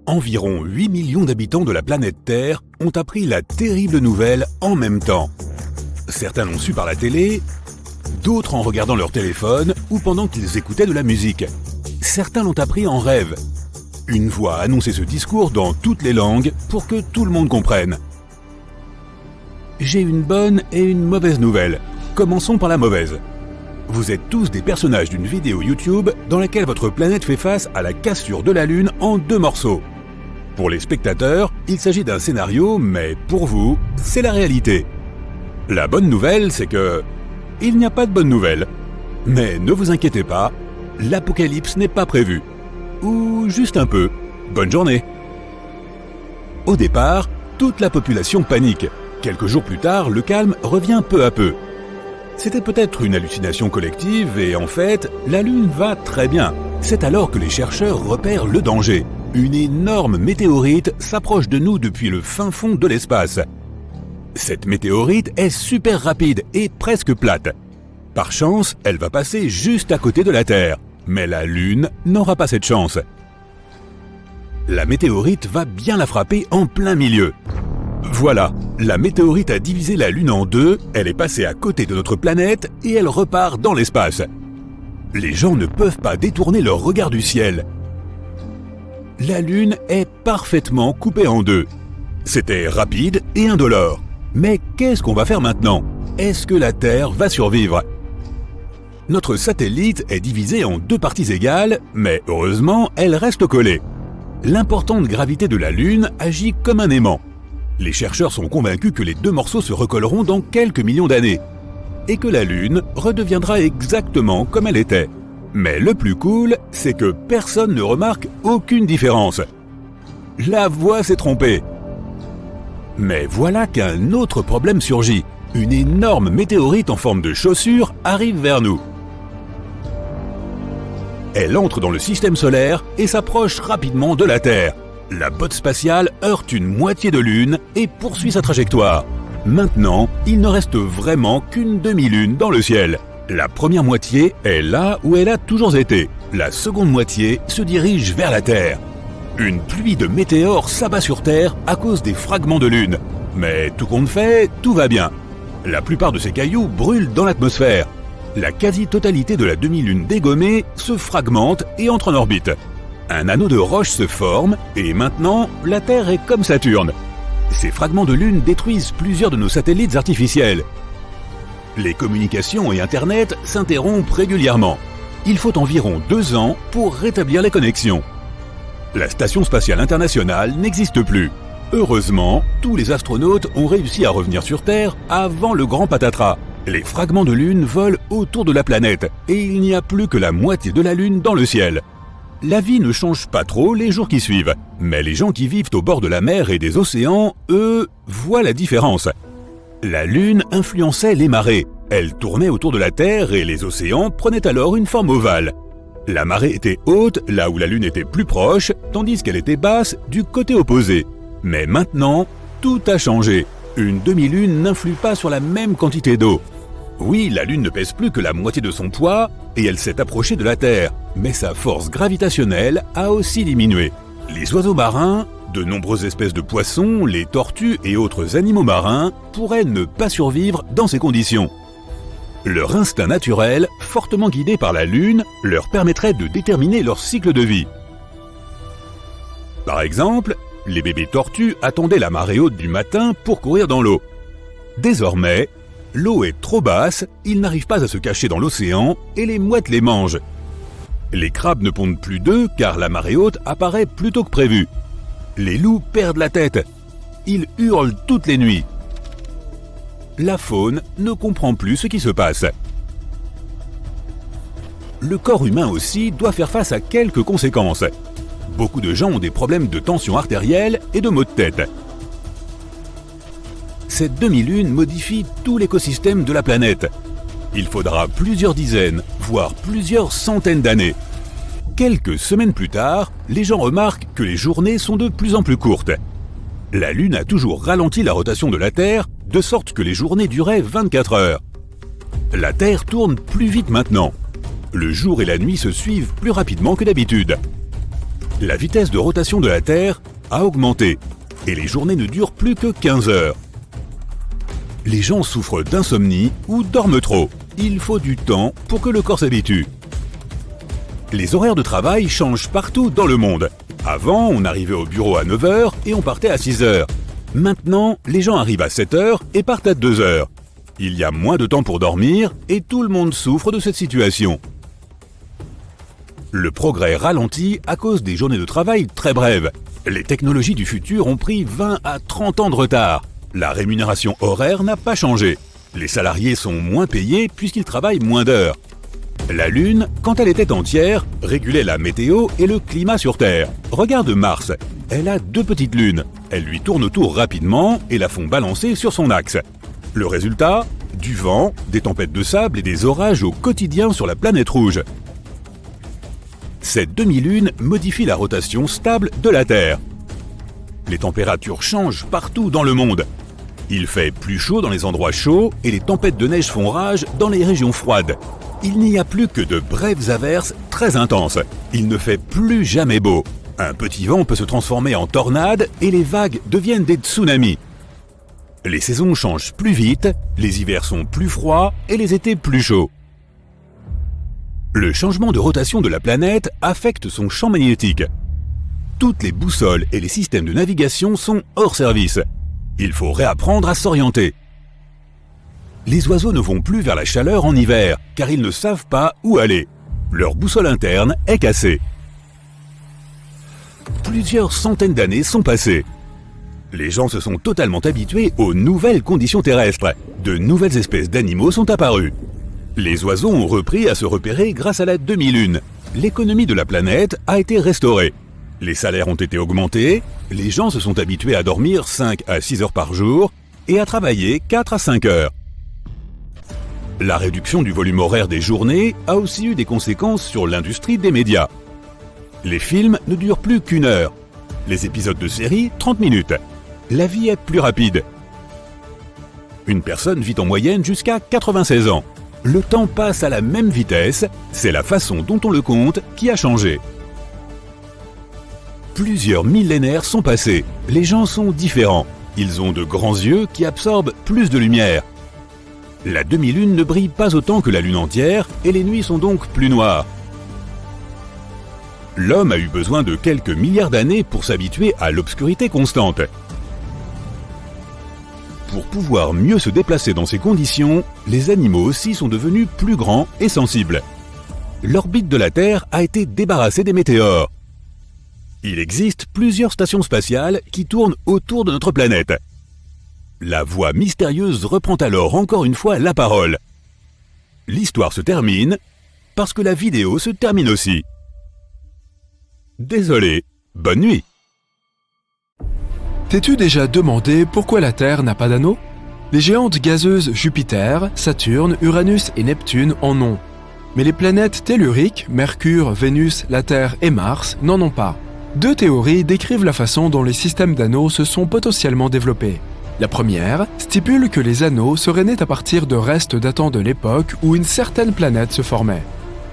Environ 8 millions d'habitants de la planète Terre ont appris la terrible nouvelle en même temps. Certains l'ont su par la télé, d'autres en regardant leur téléphone ou pendant qu'ils écoutaient de la musique. Certains l'ont appris en rêve. Une voix a annoncé ce discours dans toutes les langues pour que tout le monde comprenne. J'ai une bonne et une mauvaise nouvelle. Commençons par la mauvaise. Vous êtes tous des personnages d'une vidéo YouTube dans laquelle votre planète fait face à la cassure de la Lune en 2 morceaux. Pour les spectateurs, il s'agit d'un scénario, mais pour vous, c'est la réalité. La bonne nouvelle, c'est que... il n'y a pas de bonne nouvelle. Mais ne vous inquiétez pas, l'apocalypse n'est pas prévu. Ou juste un peu. Bonne journée. Au départ, toute la population panique. Quelques jours plus tard, le calme revient peu à peu. C'était peut-être une hallucination collective et en fait, la Lune va très bien. C'est alors que les chercheurs repèrent le danger. Une énorme météorite s'approche de nous depuis le fin fond de l'espace. Cette météorite est super rapide et presque plate. Par chance, elle va passer juste à côté de la Terre. Mais la Lune n'aura pas cette chance. La météorite va bien la frapper en plein milieu. Voilà, la météorite a divisé la Lune en 2, elle est passée à côté de notre planète et elle repart dans l'espace. Les gens ne peuvent pas détourner leur regard du ciel. La Lune est parfaitement coupée en 2. C'était rapide et indolore. Mais qu'est-ce qu'on va faire maintenant? Est-ce que la Terre va survivre? Notre satellite est divisé en 2 parties égales, mais heureusement, elle reste collée. L'importante gravité de la Lune agit comme un aimant. Les chercheurs sont convaincus que les 2 morceaux se recolleront dans quelques millions d'années et que la Lune redeviendra exactement comme elle était. Mais le plus cool, c'est que personne ne remarque aucune différence. La voix s'est trompée. Mais voilà qu'un autre problème surgit. Une énorme météorite en forme de chaussure arrive vers nous. Elle entre dans le système solaire et s'approche rapidement de la Terre. La botte spatiale heurte une moitié de Lune et poursuit sa trajectoire. Maintenant, il ne reste vraiment qu'une demi-lune dans le ciel. La première moitié est là où elle a toujours été. La seconde moitié se dirige vers la Terre. Une pluie de météores s'abat sur Terre à cause des fragments de Lune. Mais tout compte fait, tout va bien. La plupart de ces cailloux brûlent dans l'atmosphère. La quasi-totalité de la demi-lune dégommée se fragmente et entre en orbite. Un anneau de roche se forme et maintenant, la Terre est comme Saturne. Ces fragments de Lune détruisent plusieurs de nos satellites artificiels. Les communications et Internet s'interrompent régulièrement. Il faut environ 2 ans pour rétablir les connexions. La Station spatiale internationale n'existe plus. Heureusement, tous les astronautes ont réussi à revenir sur Terre avant le grand patatras. Les fragments de Lune volent autour de la planète et il n'y a plus que la moitié de la Lune dans le ciel. La vie ne change pas trop les jours qui suivent, mais les gens qui vivent au bord de la mer et des océans, eux, voient la différence. La Lune influençait les marées. Elle tournait autour de la Terre et les océans prenaient alors une forme ovale. La marée était haute là où la Lune était plus proche, tandis qu'elle était basse du côté opposé. Mais maintenant, tout a changé. Une demi-lune n'influe pas sur la même quantité d'eau. Oui, la Lune ne pèse plus que la moitié de son poids et elle s'est approchée de la Terre, mais sa force gravitationnelle a aussi diminué. Les oiseaux marins, de nombreuses espèces de poissons, les tortues et autres animaux marins pourraient ne pas survivre dans ces conditions. Leur instinct naturel, fortement guidé par la Lune, leur permettrait de déterminer leur cycle de vie. Par exemple, les bébés tortues attendaient la marée haute du matin pour courir dans l'eau. Désormais, l'eau est trop basse, ils n'arrivent pas à se cacher dans l'océan et les mouettes les mangent. Les crabes ne pondent plus d'œufs car la marée haute apparaît plus tôt que prévu. Les loups perdent la tête. Ils hurlent toutes les nuits. La faune ne comprend plus ce qui se passe. Le corps humain aussi doit faire face à quelques conséquences. Beaucoup de gens ont des problèmes de tension artérielle et de maux de tête. Cette demi-lune modifie tout l'écosystème de la planète. Il faudra plusieurs dizaines, voire plusieurs centaines d'années. Quelques semaines plus tard, les gens remarquent que les journées sont de plus en plus courtes. La Lune a toujours ralenti la rotation de la Terre, de sorte que les journées duraient 24 heures. La Terre tourne plus vite maintenant. Le jour et la nuit se suivent plus rapidement que d'habitude. La vitesse de rotation de la Terre a augmenté et les journées ne durent plus que 15 heures. Les gens souffrent d'insomnie ou dorment trop. Il faut du temps pour que le corps s'habitue. Les horaires de travail changent partout dans le monde. Avant, on arrivait au bureau à 9 heures et on partait à 6 heures. Maintenant, les gens arrivent à 7 heures et partent à 2 heures. Il y a moins de temps pour dormir et tout le monde souffre de cette situation. Le progrès ralentit à cause des journées de travail très brèves. Les technologies du futur ont pris 20 à 30 ans de retard. La rémunération horaire n'a pas changé. Les salariés sont moins payés puisqu'ils travaillent moins d'heures. La Lune, quand elle était entière, régulait la météo et le climat sur Terre. Regarde Mars, elle a 2 petites lunes. Elles lui tournent autour rapidement et la font balancer sur son axe. Le résultat ? Du vent, des tempêtes de sable et des orages au quotidien sur la planète rouge. Cette demi-lune modifie la rotation stable de la Terre. Les températures changent partout dans le monde. Il fait plus chaud dans les endroits chauds et les tempêtes de neige font rage dans les régions froides. Il n'y a plus que de brèves averses très intenses. Il ne fait plus jamais beau. Un petit vent peut se transformer en tornade et les vagues deviennent des tsunamis. Les saisons changent plus vite, les hivers sont plus froids et les étés plus chauds. Le changement de rotation de la planète affecte son champ magnétique. Toutes les boussoles et les systèmes de navigation sont hors service. Il faut réapprendre à s'orienter. Les oiseaux ne vont plus vers la chaleur en hiver, car ils ne savent pas où aller. Leur boussole interne est cassée. Plusieurs centaines d'années sont passées. Les gens se sont totalement habitués aux nouvelles conditions terrestres. De nouvelles espèces d'animaux sont apparues. Les oiseaux ont repris à se repérer grâce à la demi-lune. L'économie de la planète a été restaurée. Les salaires ont été augmentés, les gens se sont habitués à dormir 5 à 6 heures par jour et à travailler 4 à 5 heures. La réduction du volume horaire des journées a aussi eu des conséquences sur l'industrie des médias. Les films ne durent plus qu'1 heure. Les épisodes de séries, 30 minutes. La vie est plus rapide. Une personne vit en moyenne jusqu'à 96 ans. Le temps passe à la même vitesse, c'est la façon dont on le compte qui a changé. Plusieurs millénaires sont passés, les gens sont différents. Ils ont de grands yeux qui absorbent plus de lumière. La demi-lune ne brille pas autant que la lune entière et les nuits sont donc plus noires. L'homme a eu besoin de quelques milliards d'années pour s'habituer à l'obscurité constante. Pour pouvoir mieux se déplacer dans ces conditions, les animaux aussi sont devenus plus grands et sensibles. L'orbite de la Terre a été débarrassée des météores. Il existe plusieurs stations spatiales qui tournent autour de notre planète. La voix mystérieuse reprend alors encore une fois la parole. L'histoire se termine parce que la vidéo se termine aussi. Désolé, bonne nuit. T'es-tu déjà demandé pourquoi la Terre n'a pas d'anneau ? Les géantes gazeuses Jupiter, Saturne, Uranus et Neptune en ont. Mais les planètes telluriques, Mercure, Vénus, la Terre et Mars, n'en ont pas. 2 théories décrivent la façon dont les systèmes d'anneaux se sont potentiellement développés. La première stipule que les anneaux seraient nés à partir de restes datant de l'époque où une certaine planète se formait.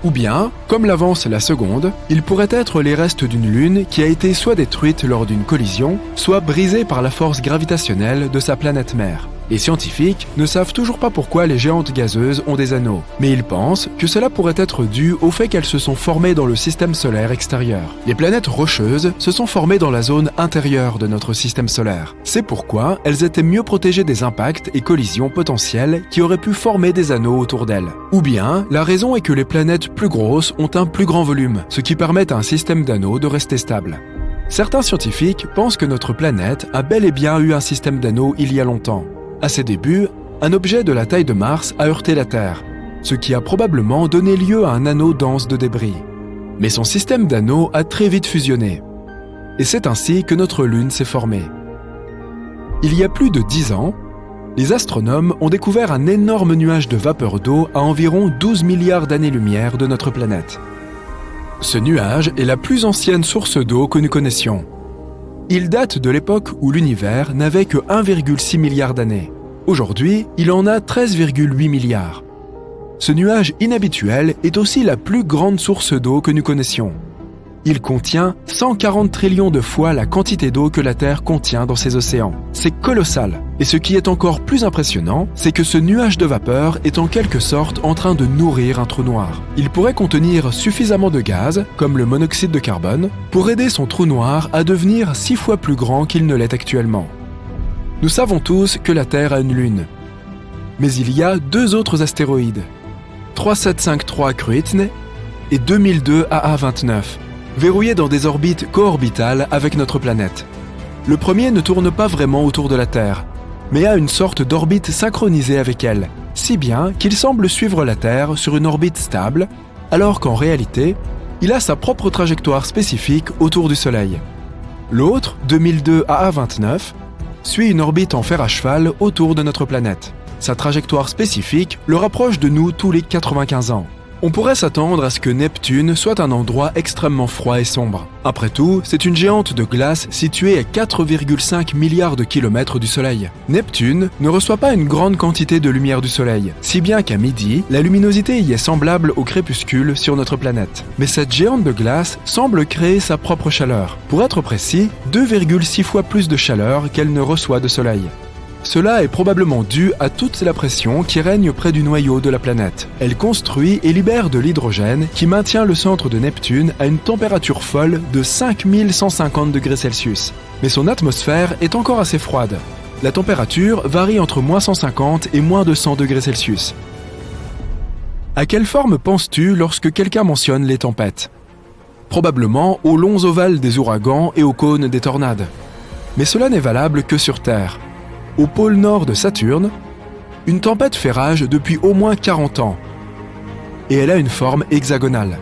Ou bien, comme l'avance la seconde, ils pourraient être les restes d'une lune qui a été soit détruite lors d'une collision, soit brisée par la force gravitationnelle de sa planète mère. Les scientifiques ne savent toujours pas pourquoi les géantes gazeuses ont des anneaux, mais ils pensent que cela pourrait être dû au fait qu'elles se sont formées dans le système solaire extérieur. Les planètes rocheuses se sont formées dans la zone intérieure de notre système solaire. C'est pourquoi elles étaient mieux protégées des impacts et collisions potentielles qui auraient pu former des anneaux autour d'elles. Ou bien, la raison est que les planètes plus grosses ont un plus grand volume, ce qui permet à un système d'anneaux de rester stable. Certains scientifiques pensent que notre planète a bel et bien eu un système d'anneaux il y a longtemps. À ses débuts, un objet de la taille de Mars a heurté la Terre, ce qui a probablement donné lieu à un anneau dense de débris. Mais son système d'anneaux a très vite fusionné. Et c'est ainsi que notre Lune s'est formée. Il y a plus de 10 ans, les astronomes ont découvert un énorme nuage de vapeur d'eau à environ 12 milliards d'années-lumière de notre planète. Ce nuage est la plus ancienne source d'eau que nous connaissions. Il date de l'époque où l'univers n'avait que 1,6 milliard d'années. Aujourd'hui, il en a 13,8 milliards. Ce nuage inhabituel est aussi la plus grande source d'eau que nous connaissions. Il contient 140 trillions de fois la quantité d'eau que la Terre contient dans ses océans. C'est colossal. Et ce qui est encore plus impressionnant, c'est que ce nuage de vapeur est en quelque sorte en train de nourrir un trou noir. Il pourrait contenir suffisamment de gaz, comme le monoxyde de carbone, pour aider son trou noir à devenir 6 fois plus grand qu'il ne l'est actuellement. Nous savons tous que la Terre a une lune. Mais il y a 2 autres astéroïdes, 3753 Kruitne et 2002 AA29, verrouillés dans des orbites co-orbitales avec notre planète. Le premier ne tourne pas vraiment autour de la Terre, mais a une sorte d'orbite synchronisée avec elle, si bien qu'il semble suivre la Terre sur une orbite stable, alors qu'en réalité, il a sa propre trajectoire spécifique autour du Soleil. L'autre, 2002 AA29, suit une orbite en fer à cheval autour de notre planète. Sa trajectoire spécifique le rapproche de nous tous les 95 ans. On pourrait s'attendre à ce que Neptune soit un endroit extrêmement froid et sombre. Après tout, c'est une géante de glace située à 4,5 milliards de kilomètres du Soleil. Neptune ne reçoit pas une grande quantité de lumière du Soleil, si bien qu'à midi, la luminosité y est semblable au crépuscule sur notre planète. Mais cette géante de glace semble créer sa propre chaleur. Pour être précis, 2,6 fois plus de chaleur qu'elle ne reçoit de Soleil. Cela est probablement dû à toute la pression qui règne près du noyau de la planète. Elle construit et libère de l'hydrogène qui maintient le centre de Neptune à une température folle de 5150 degrés Celsius. Mais son atmosphère est encore assez froide. La température varie entre moins 150 et moins 200 degrés Celsius. À quelle forme penses-tu lorsque quelqu'un mentionne les tempêtes ? Probablement aux longs ovales des ouragans et aux cônes des tornades. Mais cela n'est valable que sur Terre. Au pôle nord de Saturne, une tempête fait rage depuis au moins 40 ans. Et elle a une forme hexagonale.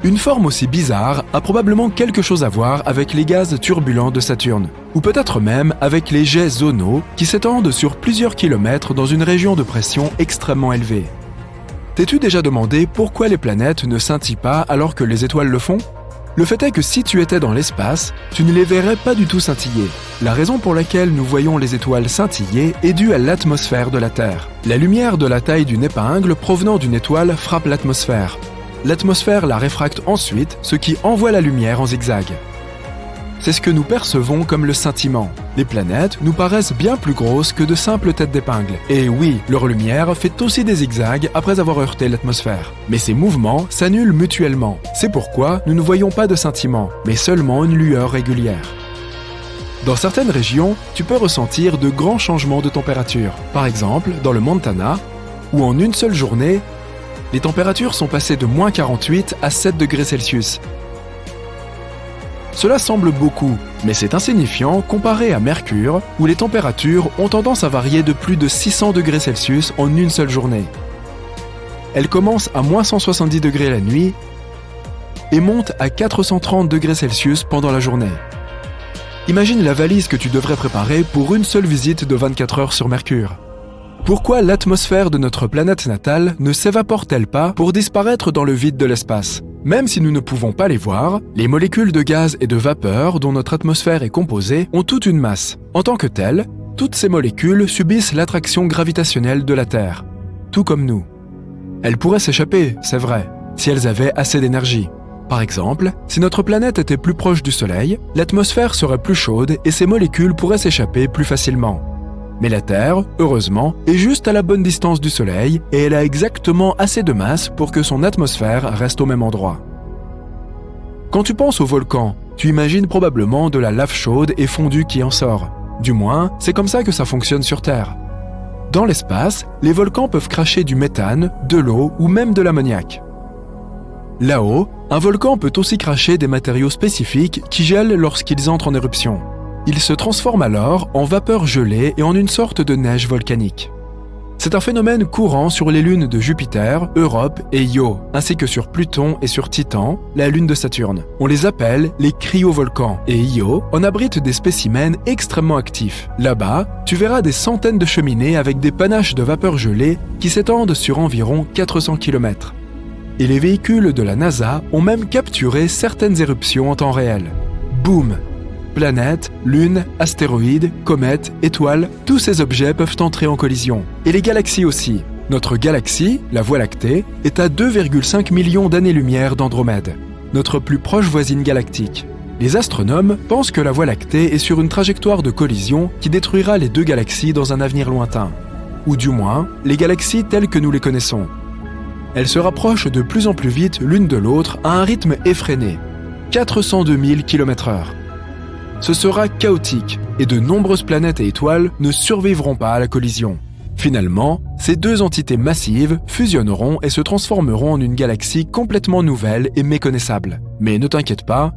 Une forme aussi bizarre a probablement quelque chose à voir avec les gaz turbulents de Saturne, ou peut-être même avec les jets zonaux qui s'étendent sur plusieurs kilomètres dans une région de pression extrêmement élevée. T'es-tu déjà demandé pourquoi les planètes ne scintillent pas alors que les étoiles le font ? Le fait est que si tu étais dans l'espace, tu ne les verrais pas du tout scintiller. La raison pour laquelle nous voyons les étoiles scintiller est due à l'atmosphère de la Terre. La lumière de la taille d'une épingle provenant d'une étoile frappe l'atmosphère. L'atmosphère la réfracte ensuite, ce qui envoie la lumière en zigzag. C'est ce que nous percevons comme le scintillement. Les planètes nous paraissent bien plus grosses que de simples têtes d'épingle. Et oui, leur lumière fait aussi des zigzags après avoir heurté l'atmosphère. Mais ces mouvements s'annulent mutuellement. C'est pourquoi nous ne voyons pas de scintillement, mais seulement une lueur régulière. Dans certaines régions, tu peux ressentir de grands changements de température. Par exemple, dans le Montana, où en une seule journée, les températures sont passées de moins 48 à 7 degrés Celsius. Cela semble beaucoup, mais c'est insignifiant comparé à Mercure, où les températures ont tendance à varier de plus de 600 degrés Celsius en une seule journée. Elles commencent à moins 170 degrés la nuit et montent à 430 degrés Celsius pendant la journée. Imagine la valise que tu devrais préparer pour une seule visite de 24 heures sur Mercure. Pourquoi l'atmosphère de notre planète natale ne s'évapore-t-elle pas pour disparaître dans le vide de l'espace ? Même si nous ne pouvons pas les voir, les molécules de gaz et de vapeur dont notre atmosphère est composée ont toute une masse. En tant que telles, toutes ces molécules subissent l'attraction gravitationnelle de la Terre, tout comme nous. Elles pourraient s'échapper, c'est vrai, si elles avaient assez d'énergie. Par exemple, si notre planète était plus proche du Soleil, l'atmosphère serait plus chaude et ces molécules pourraient s'échapper plus facilement. Mais la Terre, heureusement, est juste à la bonne distance du Soleil et elle a exactement assez de masse pour que son atmosphère reste au même endroit. Quand tu penses au volcan, tu imagines probablement de la lave chaude et fondue qui en sort. Du moins, c'est comme ça que ça fonctionne sur Terre. Dans l'espace, les volcans peuvent cracher du méthane, de l'eau ou même de l'ammoniac. Là-haut, un volcan peut aussi cracher des matériaux spécifiques qui gèlent lorsqu'ils entrent en éruption. Il se transforme alors en vapeur gelée et en une sorte de neige volcanique. C'est un phénomène courant sur les lunes de Jupiter, Europe et Io, ainsi que sur Pluton et sur Titan, la lune de Saturne. On les appelle les cryovolcans, et Io en abrite des spécimens extrêmement actifs. Là-bas, tu verras des centaines de cheminées avec des panaches de vapeur gelée qui s'étendent sur environ 400 km. Et les véhicules de la NASA ont même capturé certaines éruptions en temps réel. Boum! Planètes, lunes, astéroïdes, comètes, étoiles, tous ces objets peuvent entrer en collision. Et les galaxies aussi. Notre galaxie, la Voie lactée, est à 2,5 millions d'années-lumière d'Andromède. notre plus proche voisine galactique. Les astronomes pensent que la Voie lactée est sur une trajectoire de collision qui détruira les deux galaxies dans un avenir lointain. Ou du moins, les galaxies telles que nous les connaissons. Elles se rapprochent de plus en plus vite l'une de l'autre à un rythme effréné, 402 000 km/h. Ce sera chaotique et de nombreuses planètes et étoiles ne survivront pas à la collision. Finalement, ces deux entités massives fusionneront et se transformeront en une galaxie complètement nouvelle et méconnaissable. Mais ne t'inquiète pas,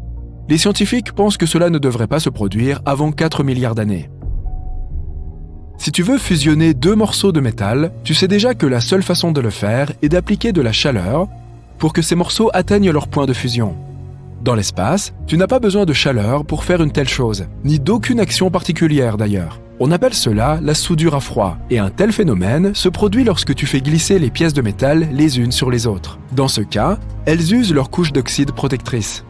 les scientifiques pensent que cela ne devrait pas se produire avant 4 milliards d'années. Si tu veux fusionner deux morceaux de métal, tu sais déjà que la seule façon de le faire est d'appliquer de la chaleur pour que ces morceaux atteignent leur point de fusion. Dans l'espace, tu n'as pas besoin de chaleur pour faire une telle chose, ni d'aucune action particulière d'ailleurs. On appelle cela la soudure à froid, et un tel phénomène se produit lorsque tu fais glisser les pièces de métal les unes sur les autres. Dans ce cas, elles usent leur couche d'oxyde protectrice.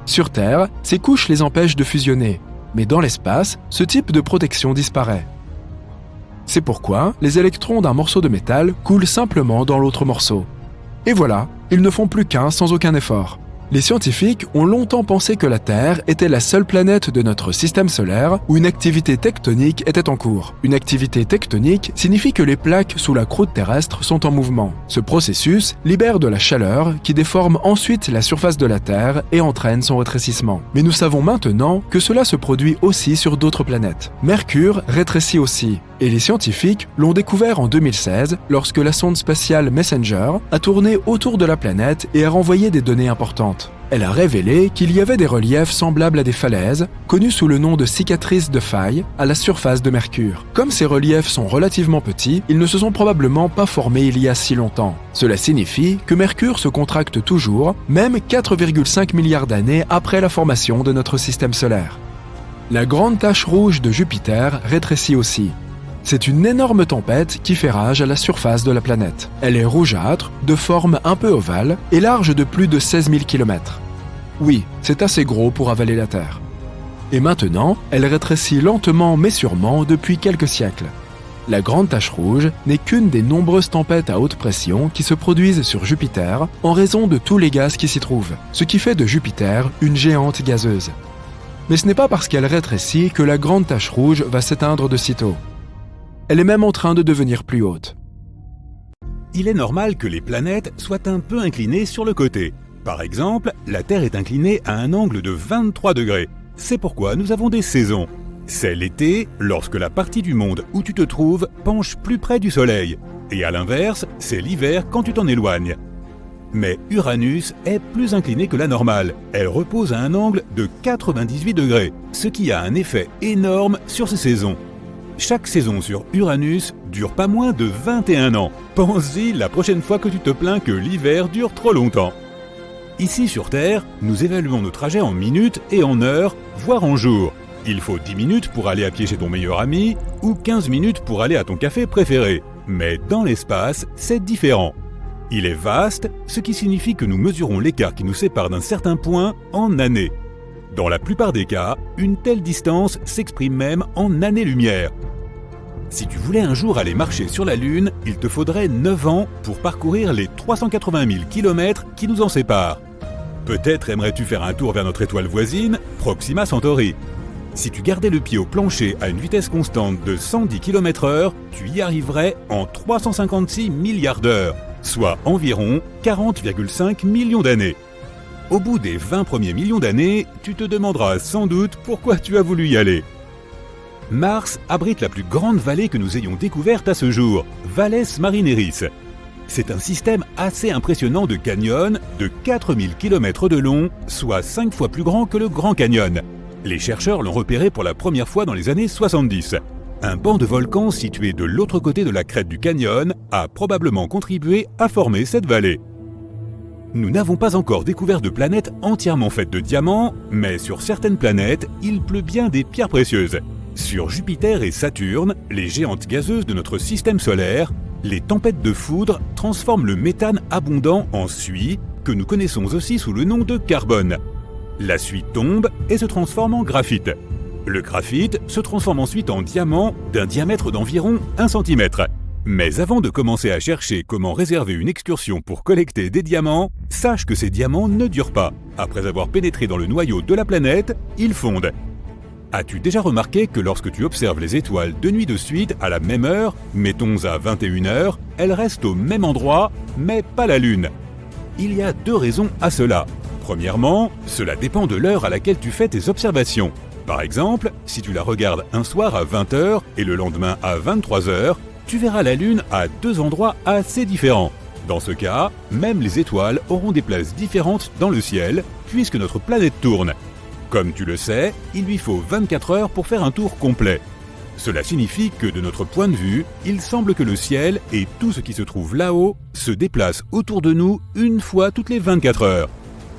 Sur Terre, ces couches les empêchent de fusionner, mais dans l'espace, ce type de protection disparaît. C'est pourquoi les électrons d'un morceau de métal coulent simplement dans l'autre morceau. Et voilà, ils ne font plus qu'un sans aucun effort. Les scientifiques ont longtemps pensé que la Terre était la seule planète de notre système solaire où une activité tectonique était en cours. Une activité tectonique signifie que les plaques sous la croûte terrestre sont en mouvement. Ce processus libère de la chaleur qui déforme ensuite la surface de la Terre et entraîne son rétrécissement. Mais nous savons maintenant que cela se produit aussi sur d'autres planètes. Mercure rétrécit aussi, et les scientifiques l'ont découvert en 2016 lorsque la sonde spatiale Messenger a tourné autour de la planète et a renvoyé des données importantes. Elle a révélé qu'il y avait des reliefs semblables à des falaises, connus sous le nom de cicatrices de faille, à la surface de Mercure. Comme ces reliefs sont relativement petits, ils ne se sont probablement pas formés il y a si longtemps. Cela signifie que Mercure se contracte toujours, même 4,5 milliards d'années après la formation de notre système solaire. La grande tache rouge de Jupiter rétrécit aussi. C'est une énorme tempête qui fait rage à la surface de la planète. Elle est rougeâtre, de forme un peu ovale et large de plus de 16 000 km. Oui, c'est assez gros pour avaler la Terre. Et maintenant, elle rétrécit lentement mais sûrement depuis quelques siècles. La grande tache rouge n'est qu'une des nombreuses tempêtes à haute pression qui se produisent sur Jupiter en raison de tous les gaz qui s'y trouvent, ce qui fait de Jupiter une géante gazeuse. Mais ce n'est pas parce qu'elle rétrécit que la grande tache rouge va s'éteindre de sitôt. Elle est même en train de devenir plus haute. Il est normal que les planètes soient un peu inclinées sur le côté. Par exemple, la Terre est inclinée à un angle de 23 degrés. C'est pourquoi nous avons des saisons. C'est l'été, lorsque la partie du monde où tu te trouves penche plus près du Soleil. Et à l'inverse, c'est l'hiver quand tu t'en éloignes. Mais Uranus est plus inclinée que la normale. Elle repose à un angle de 98 degrés, ce qui a un effet énorme sur ces saisons. Chaque saison sur Uranus dure pas moins de 21 ans. Pense-y la prochaine fois que tu te plains que l'hiver dure trop longtemps. Ici sur Terre, nous évaluons nos trajets en minutes et en heures, voire en jours. Il faut 10 minutes pour aller à pied chez ton meilleur ami ou 15 minutes pour aller à ton café préféré. Mais dans l'espace, c'est différent. Il est vaste, ce qui signifie que nous mesurons l'écart qui nous sépare d'un certain point en années. Dans la plupart des cas, une telle distance s'exprime même en années-lumière. Si tu voulais un jour aller marcher sur la Lune, il te faudrait 9 ans pour parcourir les 380 000 km qui nous en séparent. Peut-être aimerais-tu faire un tour vers notre étoile voisine, Proxima Centauri. Si tu gardais le pied au plancher à une vitesse constante de 110 km/h, tu y arriverais en 356 milliards d'heures, soit environ 40,5 millions d'années. Au bout des 20 premiers millions d'années, tu te demanderas sans doute pourquoi tu as voulu y aller. Mars abrite la plus grande vallée que nous ayons découverte à ce jour, Valles Marineris. C'est un système assez impressionnant de canyons de 4000 km de long, soit 5 fois plus grand que le Grand Canyon. Les chercheurs l'ont repéré pour la première fois dans les années 70. Un banc de volcans situé de l'autre côté de la crête du canyon a probablement contribué à former cette vallée. Nous n'avons pas encore découvert de planète entièrement faite de diamants, mais sur certaines planètes, il pleut bien des pierres précieuses. Sur Jupiter et Saturne, les géantes gazeuses de notre système solaire, les tempêtes de foudre transforment le méthane abondant en suie, que nous connaissons aussi sous le nom de carbone. La suie tombe et se transforme en graphite. Le graphite se transforme ensuite en diamant d'un diamètre d'environ 1 cm. Mais avant de commencer à chercher comment réserver une excursion pour collecter des diamants, sache que ces diamants ne durent pas. Après avoir pénétré dans le noyau de la planète, ils fondent. As-tu déjà remarqué que lorsque tu observes les étoiles 2 nuits de suite à la même heure, mettons à 21h, elles restent au même endroit, mais pas la Lune? Il y a 2 raisons à cela. Premièrement, cela dépend de l'heure à laquelle tu fais tes observations. Par exemple, si tu la regardes un soir à 20h et le lendemain à 23h, tu verras la Lune à 2 endroits assez différents. Dans ce cas, même les étoiles auront des places différentes dans le ciel, puisque notre planète tourne. Comme tu le sais, il lui faut 24 heures pour faire un tour complet. Cela signifie que de notre point de vue, il semble que le ciel et tout ce qui se trouve là-haut se déplacent autour de nous une fois toutes les 24 heures.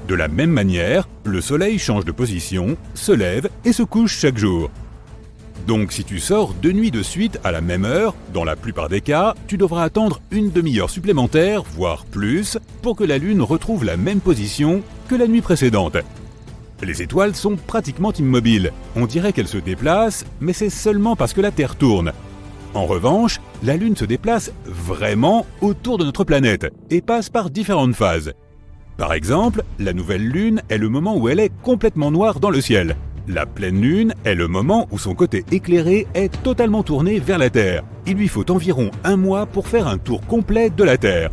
De la même manière, le Soleil change de position, se lève et se couche chaque jour. Donc si tu sors 2 nuits de suite à la même heure, dans la plupart des cas, tu devras attendre une demi-heure supplémentaire, voire plus, pour que la Lune retrouve la même position que la nuit précédente. Les étoiles sont pratiquement immobiles. On dirait qu'elles se déplacent, mais c'est seulement parce que la Terre tourne. En revanche, la Lune se déplace vraiment autour de notre planète et passe par différentes phases. Par exemple, la nouvelle Lune est le moment où elle est complètement noire dans le ciel. La pleine Lune est le moment où son côté éclairé est totalement tourné vers la Terre. Il lui faut environ 1 mois pour faire un tour complet de la Terre.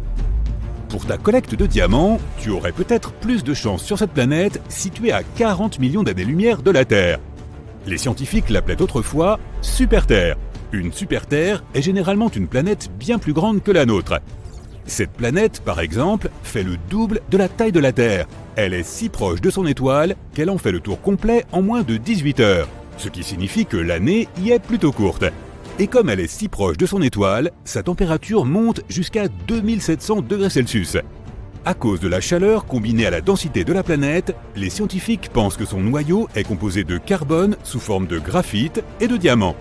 Pour ta collecte de diamants, tu aurais peut-être plus de chance sur cette planète située à 40 millions d'années-lumière de la Terre. Les scientifiques l'appelaient autrefois Super-Terre. Une Super-Terre est généralement une planète bien plus grande que la nôtre. Cette planète, par exemple, fait le double de la taille de la Terre. Elle est si proche de son étoile qu'elle en fait le tour complet en moins de 18 heures, ce qui signifie que l'année y est plutôt courte. Et comme elle est si proche de son étoile, sa température monte jusqu'à 2700 degrés Celsius. À cause de la chaleur combinée à la densité de la planète, les scientifiques pensent que son noyau est composé de carbone sous forme de graphite et de diamants.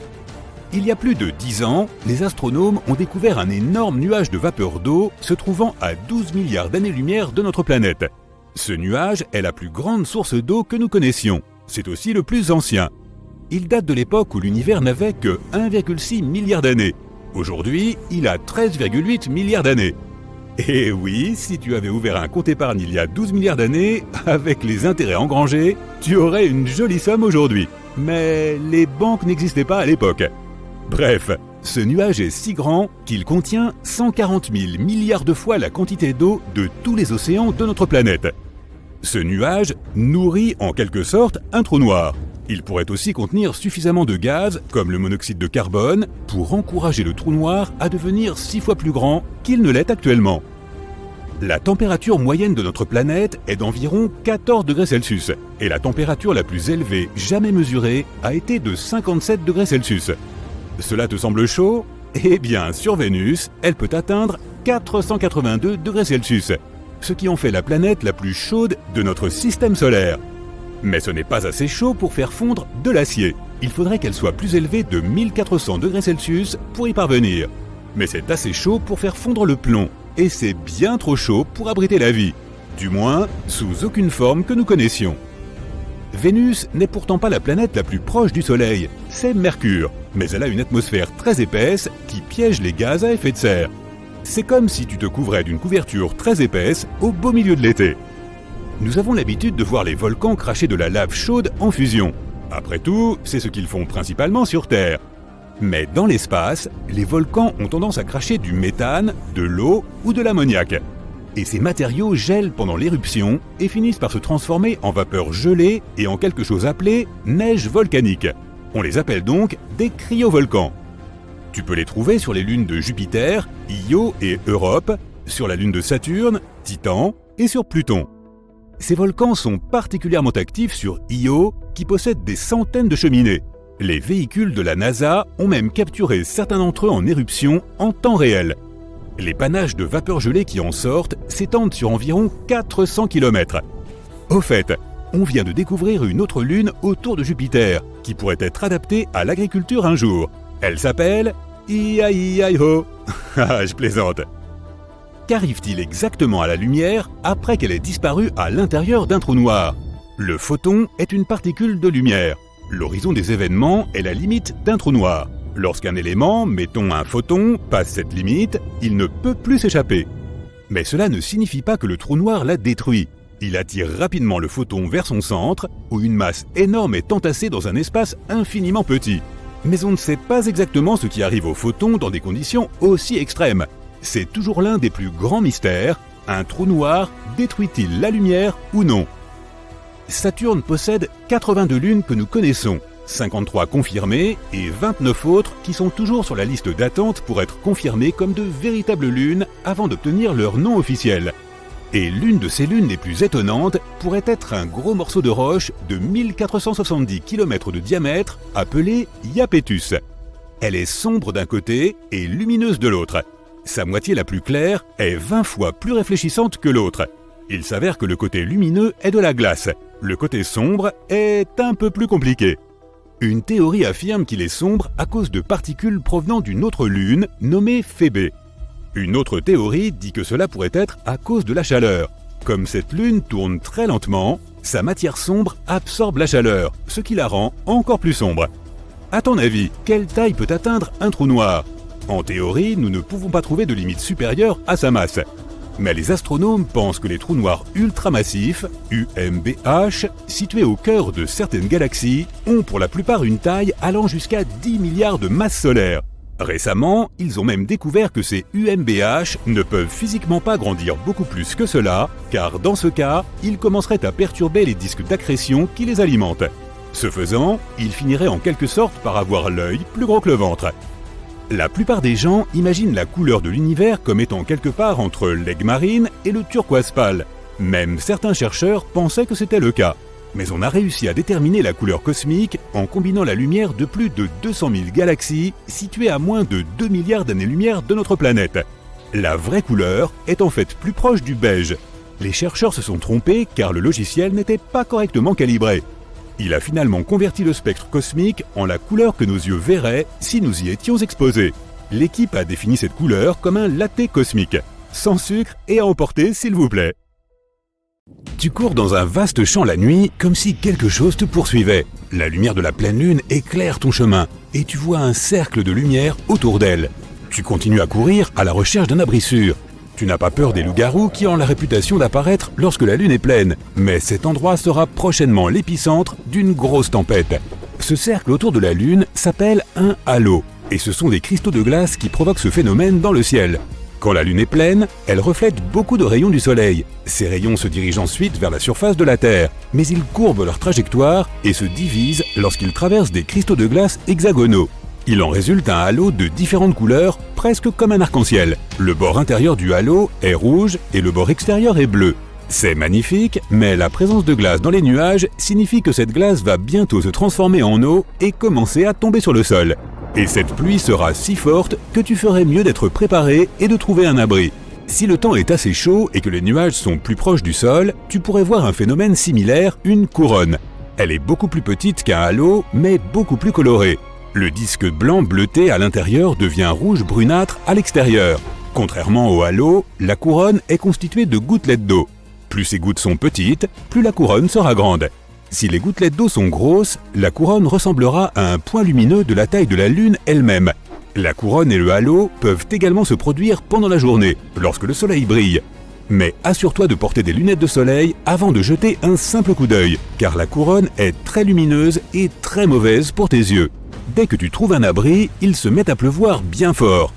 Il y a plus de 10 ans, les astronomes ont découvert un énorme nuage de vapeur d'eau se trouvant à 12 milliards d'années-lumière de notre planète. Ce nuage est la plus grande source d'eau que nous connaissions. C'est aussi le plus ancien. Il date de l'époque où l'univers n'avait que 1,6 milliard d'années. Aujourd'hui, il a 13,8 milliards d'années. Et oui, si tu avais ouvert un compte épargne il y a 12 milliards d'années, avec les intérêts engrangés, tu aurais une jolie somme aujourd'hui. Mais les banques n'existaient pas à l'époque. Bref, ce nuage est si grand qu'il contient 140 000 milliards de fois la quantité d'eau de tous les océans de notre planète. Ce nuage nourrit en quelque sorte un trou noir. Il pourrait aussi contenir suffisamment de gaz, comme le monoxyde de carbone, pour encourager le trou noir à devenir 6 fois plus grand qu'il ne l'est actuellement. La température moyenne de notre planète est d'environ 14 degrés Celsius, et la température la plus élevée jamais mesurée a été de 57 degrés Celsius. Cela te semble chaud? Eh bien, sur Vénus, elle peut atteindre 482 degrés Celsius, ce qui en fait la planète la plus chaude de notre système solaire. Mais ce n'est pas assez chaud pour faire fondre de l'acier. Il faudrait qu'elle soit plus élevée de 1400 degrés Celsius pour y parvenir. Mais c'est assez chaud pour faire fondre le plomb. Et c'est bien trop chaud pour abriter la vie. Du moins, sous aucune forme que nous connaissions. Vénus n'est pourtant pas la planète la plus proche du Soleil, c'est Mercure. Mais elle a une atmosphère très épaisse qui piège les gaz à effet de serre. C'est comme si tu te couvrais d'une couverture très épaisse au beau milieu de l'été. Nous avons l'habitude de voir les volcans cracher de la lave chaude en fusion. Après tout, c'est ce qu'ils font principalement sur Terre. Mais dans l'espace, les volcans ont tendance à cracher du méthane, de l'eau ou de l'ammoniac. Et ces matériaux gèlent pendant l'éruption et finissent par se transformer en vapeur gelée et en quelque chose appelé neige volcanique. On les appelle donc des cryovolcans. Tu peux les trouver sur les lunes de Jupiter, Io et Europe, sur la lune de Saturne, Titan et sur Pluton. Ces volcans sont particulièrement actifs sur Io, qui possède des centaines de cheminées. Les véhicules de la NASA ont même capturé certains d'entre eux en éruption en temps réel. Les panaches de vapeur gelée qui en sortent s'étendent sur environ 400 km. Au fait, on vient de découvrir une autre lune autour de Jupiter, qui pourrait être adaptée à l'agriculture un jour. Elle s'appelle Ia-Ia-Ho. Ah, je plaisante. Qu'arrive-t-il exactement à la lumière après qu'elle ait disparu à l'intérieur d'un trou noir? Le photon est une particule de lumière. L'horizon des événements est la limite d'un trou noir. Lorsqu'un élément, mettons un photon, passe cette limite, il ne peut plus s'échapper. Mais cela ne signifie pas que le trou noir l'a détruit. Il attire rapidement le photon vers son centre, où une masse énorme est entassée dans un espace infiniment petit. Mais on ne sait pas exactement ce qui arrive au photon dans des conditions aussi extrêmes. C'est toujours l'un des plus grands mystères. Un trou noir détruit-il la lumière ou non? Saturne possède 82 lunes que nous connaissons, 53 confirmées et 29 autres qui sont toujours sur la liste d'attente pour être confirmées comme de véritables lunes avant d'obtenir leur nom officiel. Et l'une de ces lunes les plus étonnantes pourrait être un gros morceau de roche de 1470 km de diamètre appelé Iapetus. Elle est sombre d'un côté et lumineuse de l'autre. Sa moitié la plus claire est 20 fois plus réfléchissante que l'autre. Il s'avère que le côté lumineux est de la glace. Le côté sombre est un peu plus compliqué. Une théorie affirme qu'il est sombre à cause de particules provenant d'une autre lune nommée Phébé. Une autre théorie dit que cela pourrait être à cause de la chaleur. Comme cette lune tourne très lentement, sa matière sombre absorbe la chaleur, ce qui la rend encore plus sombre. À ton avis, quelle taille peut atteindre un trou noir? En théorie, nous ne pouvons pas trouver de limite supérieure à sa masse. Mais les astronomes pensent que les trous noirs ultramassifs, UMBH, situés au cœur de certaines galaxies, ont pour la plupart une taille allant jusqu'à 10 milliards de masses solaires. Récemment, ils ont même découvert que ces UMBH ne peuvent physiquement pas grandir beaucoup plus que cela, car dans ce cas, ils commenceraient à perturber les disques d'accrétion qui les alimentent. Ce faisant, ils finiraient en quelque sorte par avoir l'œil plus gros que le ventre. La plupart des gens imaginent la couleur de l'univers comme étant quelque part entre l'aigue marine et le turquoise pâle. Même certains chercheurs pensaient que c'était le cas. Mais on a réussi à déterminer la couleur cosmique en combinant la lumière de plus de 200 000 galaxies situées à moins de 2 milliards d'années-lumière de notre planète. La vraie couleur est en fait plus proche du beige. Les chercheurs se sont trompés car le logiciel n'était pas correctement calibré. Il a finalement converti le spectre cosmique en la couleur que nos yeux verraient si nous y étions exposés. L'équipe a défini cette couleur comme un latte cosmique, sans sucre et à emporter s'il vous plaît. Tu cours dans un vaste champ la nuit comme si quelque chose te poursuivait. La lumière de la pleine lune éclaire ton chemin et tu vois un cercle de lumière autour d'elle. Tu continues à courir à la recherche d'un abri sûr. Tu n'as pas peur des loups-garous qui ont la réputation d'apparaître lorsque la lune est pleine, mais cet endroit sera prochainement l'épicentre d'une grosse tempête. Ce cercle autour de la lune s'appelle un halo, et ce sont des cristaux de glace qui provoquent ce phénomène dans le ciel. Quand la lune est pleine, elle reflète beaucoup de rayons du soleil. Ces rayons se dirigent ensuite vers la surface de la Terre, mais ils courbent leur trajectoire et se divisent lorsqu'ils traversent des cristaux de glace hexagonaux. Il en résulte un halo de différentes couleurs, presque comme un arc-en-ciel. Le bord intérieur du halo est rouge et le bord extérieur est bleu. C'est magnifique, mais la présence de glace dans les nuages signifie que cette glace va bientôt se transformer en eau et commencer à tomber sur le sol. Et cette pluie sera si forte que tu ferais mieux d'être préparé et de trouver un abri. Si le temps est assez chaud et que les nuages sont plus proches du sol, tu pourrais voir un phénomène similaire, une couronne. Elle est beaucoup plus petite qu'un halo, mais beaucoup plus colorée. Le disque blanc bleuté à l'intérieur devient rouge brunâtre à l'extérieur. Contrairement au halo, la couronne est constituée de gouttelettes d'eau. Plus ces gouttes sont petites, plus la couronne sera grande. Si les gouttelettes d'eau sont grosses, la couronne ressemblera à un point lumineux de la taille de la Lune elle-même. La couronne et le halo peuvent également se produire pendant la journée, lorsque le soleil brille. Mais assure-toi de porter des lunettes de soleil avant de jeter un simple coup d'œil, car la couronne est très lumineuse et très mauvaise pour tes yeux. Dès que tu trouves un abri, il se met à pleuvoir bien fort.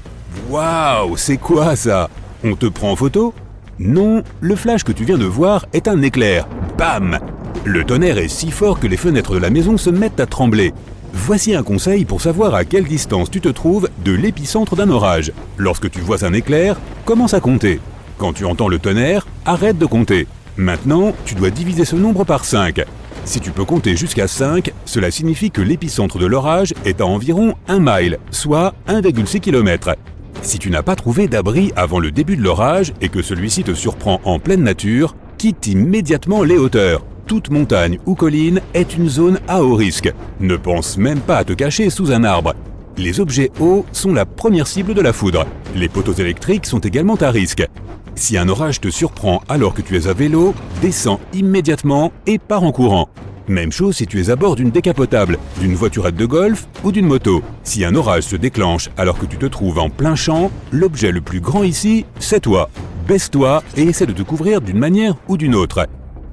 Waouh, c'est quoi ça? On te prend en photo? Non, le flash que tu viens de voir est un éclair. Bam! Le tonnerre est si fort que les fenêtres de la maison se mettent à trembler. Voici un conseil pour savoir à quelle distance tu te trouves de l'épicentre d'un orage. Lorsque tu vois un éclair, commence à compter. Quand tu entends le tonnerre, arrête de compter. Maintenant, tu dois diviser ce nombre par 5. Si tu peux compter jusqu'à 5, cela signifie que l'épicentre de l'orage est à environ 1 mile, soit 1,6 km. Si tu n'as pas trouvé d'abri avant le début de l'orage et que celui-ci te surprend en pleine nature, quitte immédiatement les hauteurs. Toute montagne ou colline est une zone à haut risque. Ne pense même pas à te cacher sous un arbre. Les objets hauts sont la première cible de la foudre. Les poteaux électriques sont également à risque. Si un orage te surprend alors que tu es à vélo, descends immédiatement et pars en courant. Même chose si tu es à bord d'une décapotable, d'une voiturette de golf ou d'une moto. Si un orage se déclenche alors que tu te trouves en plein champ, l'objet le plus grand ici, c'est toi. Baisse-toi et essaie de te couvrir d'une manière ou d'une autre.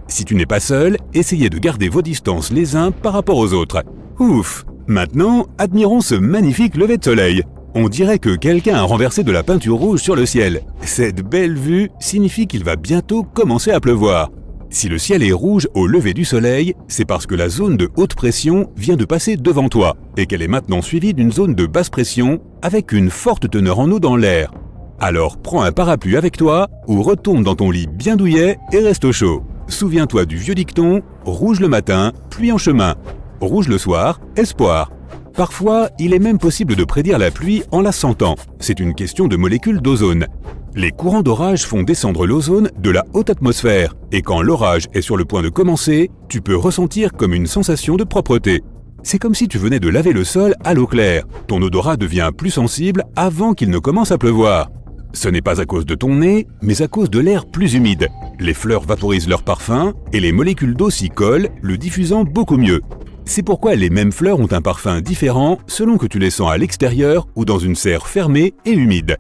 Si tu n'es pas seul, essayez de garder vos distances les uns par rapport aux autres. Ouf! Maintenant, admirons ce magnifique lever de soleil. On dirait que quelqu'un a renversé de la peinture rouge sur le ciel. Cette belle vue signifie qu'il va bientôt commencer à pleuvoir. Si le ciel est rouge au lever du soleil, c'est parce que la zone de haute pression vient de passer devant toi et qu'elle est maintenant suivie d'une zone de basse pression avec une forte teneur en eau dans l'air. Alors prends un parapluie avec toi ou retourne dans ton lit bien douillet et reste au chaud. Souviens-toi du vieux dicton « rouge le matin, pluie en chemin ». Rouge le soir, espoir. Parfois, il est même possible de prédire la pluie en la sentant. C'est une question de molécules d'ozone. Les courants d'orage font descendre l'ozone de la haute atmosphère, et quand l'orage est sur le point de commencer, tu peux ressentir comme une sensation de propreté. C'est comme si tu venais de laver le sol à l'eau claire. Ton odorat devient plus sensible avant qu'il ne commence à pleuvoir. Ce n'est pas à cause de ton nez, mais à cause de l'air plus humide. Les fleurs vaporisent leur parfum, et les molécules d'eau s'y collent, le diffusant beaucoup mieux. C'est pourquoi les mêmes fleurs ont un parfum différent selon que tu les sens à l'extérieur ou dans une serre fermée et humide.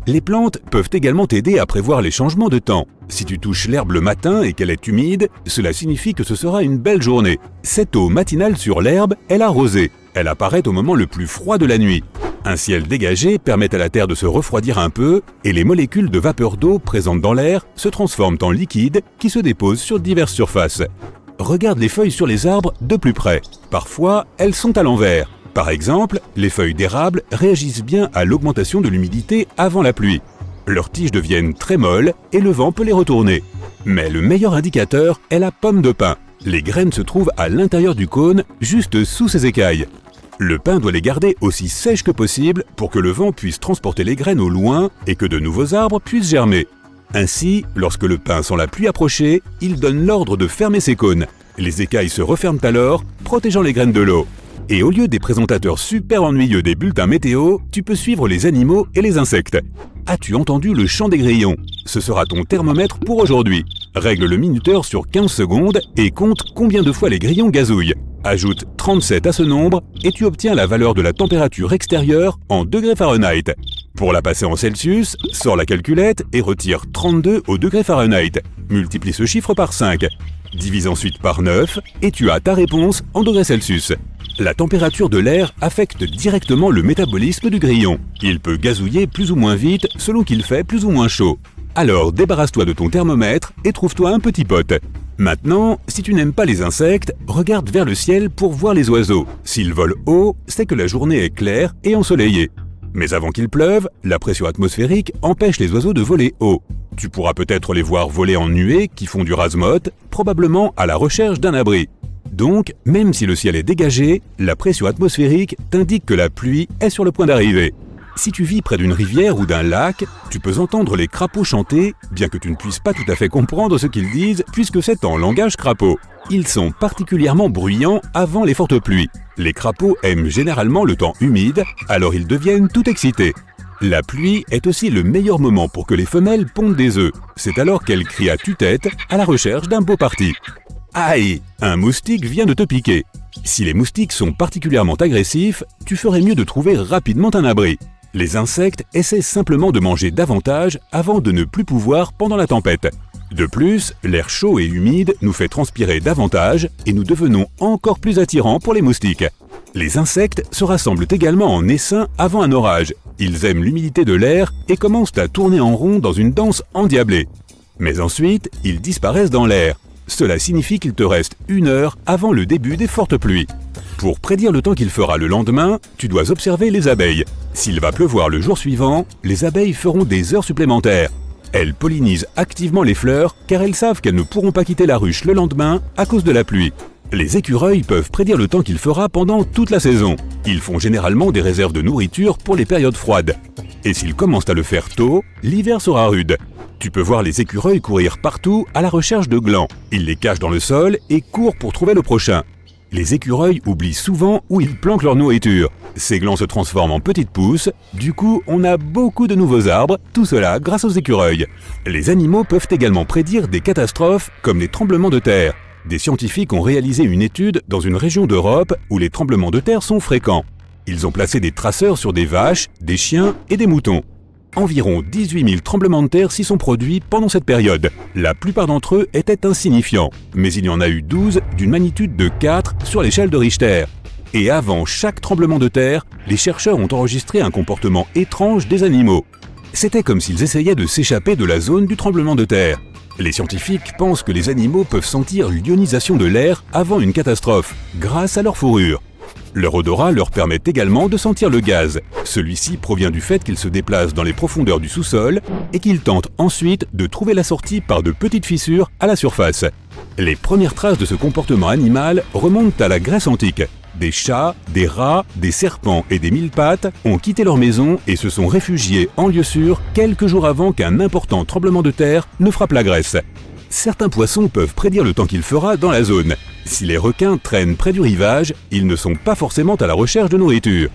Les plantes peuvent également t'aider à prévoir les changements de temps. Si tu touches l'herbe le matin et qu'elle est humide, cela signifie que ce sera une belle journée. Cette eau matinale sur l'herbe est la rosée. Elle apparaît au moment le plus froid de la nuit. Un ciel dégagé permet à la terre de se refroidir un peu et les molécules de vapeur d'eau présentes dans l'air se transforment en liquide qui se déposent sur diverses surfaces. Regarde les feuilles sur les arbres de plus près. Parfois, elles sont à l'envers. Par exemple, les feuilles d'érable réagissent bien à l'augmentation de l'humidité avant la pluie. Leurs tiges deviennent très molles et le vent peut les retourner. Mais le meilleur indicateur est la pomme de pin. Les graines se trouvent à l'intérieur du cône, juste sous ses écailles. Le pin doit les garder aussi sèches que possible pour que le vent puisse transporter les graines au loin et que de nouveaux arbres puissent germer. Ainsi, lorsque le pin sent la pluie approcher, il donne l'ordre de fermer ses cônes. Les écailles se referment alors, protégeant les graines de l'eau. Et au lieu des présentateurs super ennuyeux des bulletins météo, tu peux suivre les animaux et les insectes. As-tu entendu le chant des grillons? Ce sera ton thermomètre pour aujourd'hui. Règle le minuteur sur 15 secondes et compte combien de fois les grillons gazouillent. Ajoute 37 à ce nombre et tu obtiens la valeur de la température extérieure en degrés Fahrenheit. Pour la passer en Celsius, sors la calculette et retire 32 au degré Fahrenheit. Multiplie ce chiffre par 5. Divise ensuite par 9 et tu as ta réponse en degrés Celsius. La température de l'air affecte directement le métabolisme du grillon. Il peut gazouiller plus ou moins vite selon qu'il fait plus ou moins chaud. Alors débarrasse-toi de ton thermomètre et trouve-toi un petit pote. Maintenant, si tu n'aimes pas les insectes, regarde vers le ciel pour voir les oiseaux. S'ils volent haut, c'est que la journée est claire et ensoleillée. Mais avant qu'il pleuve, la pression atmosphérique empêche les oiseaux de voler haut. Tu pourras peut-être les voir voler en nuées qui font du rase-motte, probablement à la recherche d'un abri. Donc, même si le ciel est dégagé, la pression atmosphérique t'indique que la pluie est sur le point d'arriver. Si tu vis près d'une rivière ou d'un lac, tu peux entendre les crapauds chanter, bien que tu ne puisses pas tout à fait comprendre ce qu'ils disent puisque c'est en langage crapaud. Ils sont particulièrement bruyants avant les fortes pluies. Les crapauds aiment généralement le temps humide, alors ils deviennent tout excités. La pluie est aussi le meilleur moment pour que les femelles pondent des œufs. C'est alors qu'elles crient à tue-tête à la recherche d'un beau parti. Aïe! Un moustique vient de te piquer. Si les moustiques sont particulièrement agressifs, tu ferais mieux de trouver rapidement un abri. Les insectes essaient simplement de manger davantage avant de ne plus pouvoir pendant la tempête. De plus, l'air chaud et humide nous fait transpirer davantage et nous devenons encore plus attirants pour les moustiques. Les insectes se rassemblent également en essaim avant un orage. Ils aiment l'humidité de l'air et commencent à tourner en rond dans une danse endiablée. Mais ensuite, ils disparaissent dans l'air. Cela signifie qu'il te reste 1 heure avant le début des fortes pluies. Pour prédire le temps qu'il fera le lendemain, tu dois observer les abeilles. S'il va pleuvoir le jour suivant, les abeilles feront des heures supplémentaires. Elles pollinisent activement les fleurs car elles savent qu'elles ne pourront pas quitter la ruche le lendemain à cause de la pluie. Les écureuils peuvent prédire le temps qu'il fera pendant toute la saison. Ils font généralement des réserves de nourriture pour les périodes froides. Et s'ils commencent à le faire tôt, l'hiver sera rude. Tu peux voir les écureuils courir partout à la recherche de glands. Ils les cachent dans le sol et courent pour trouver le prochain. Les écureuils oublient souvent où ils planquent leur nourriture. Ces glands se transforment en petites pousses, du coup on a beaucoup de nouveaux arbres, tout cela grâce aux écureuils. Les animaux peuvent également prédire des catastrophes comme les tremblements de terre. Des scientifiques ont réalisé une étude dans une région d'Europe où les tremblements de terre sont fréquents. Ils ont placé des traceurs sur des vaches, des chiens et des moutons. Environ 18 000 tremblements de terre s'y sont produits pendant cette période. La plupart d'entre eux étaient insignifiants, mais il y en a eu 12 d'une magnitude de 4 sur l'échelle de Richter. Et avant chaque tremblement de terre, les chercheurs ont enregistré un comportement étrange des animaux. C'était comme s'ils essayaient de s'échapper de la zone du tremblement de terre. Les scientifiques pensent que les animaux peuvent sentir l'ionisation de l'air avant une catastrophe, grâce à leur fourrure. Leur odorat leur permet également de sentir le gaz. Celui-ci provient du fait qu'ils se déplacent dans les profondeurs du sous-sol et qu'ils tentent ensuite de trouver la sortie par de petites fissures à la surface. Les premières traces de ce comportement animal remontent à la Grèce antique. Des chats, des rats, des serpents et des mille-pattes ont quitté leur maison et se sont réfugiés en lieu sûr quelques jours avant qu'un important tremblement de terre ne frappe la Grèce. Certains poissons peuvent prédire le temps qu'il fera dans la zone. Si les requins traînent près du rivage, ils ne sont pas forcément à la recherche de nourriture.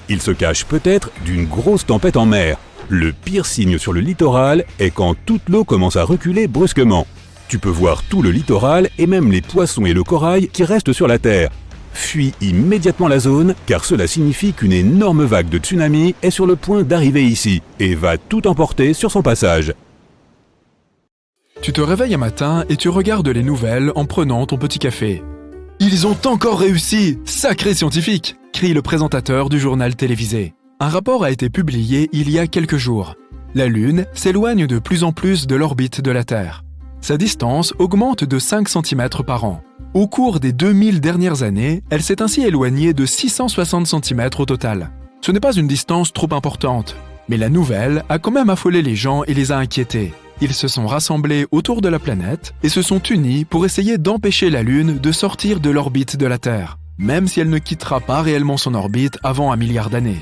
Ils se cachent peut-être d'une grosse tempête en mer. Le pire signe sur le littoral est quand toute l'eau commence à reculer brusquement. Tu peux voir tout le littoral et même les poissons et le corail qui restent sur la terre. Fuis immédiatement la zone, car cela signifie qu'une énorme vague de tsunami est sur le point d'arriver ici et va tout emporter sur son passage. Tu te réveilles un matin et tu regardes les nouvelles en prenant ton petit café. « Ils ont encore réussi! Sacrés scientifiques !» crie le présentateur du journal télévisé. Un rapport a été publié il y a quelques jours. La Lune s'éloigne de plus en plus de l'orbite de la Terre. Sa distance augmente de 5 cm par an. Au cours des 2000 dernières années, elle s'est ainsi éloignée de 660 cm au total. Ce n'est pas une distance trop importante, mais la nouvelle a quand même affolé les gens et les a inquiétés. Ils se sont rassemblés autour de la planète et se sont unis pour essayer d'empêcher la Lune de sortir de l'orbite de la Terre, même si elle ne quittera pas réellement son orbite avant 1 milliard d'années.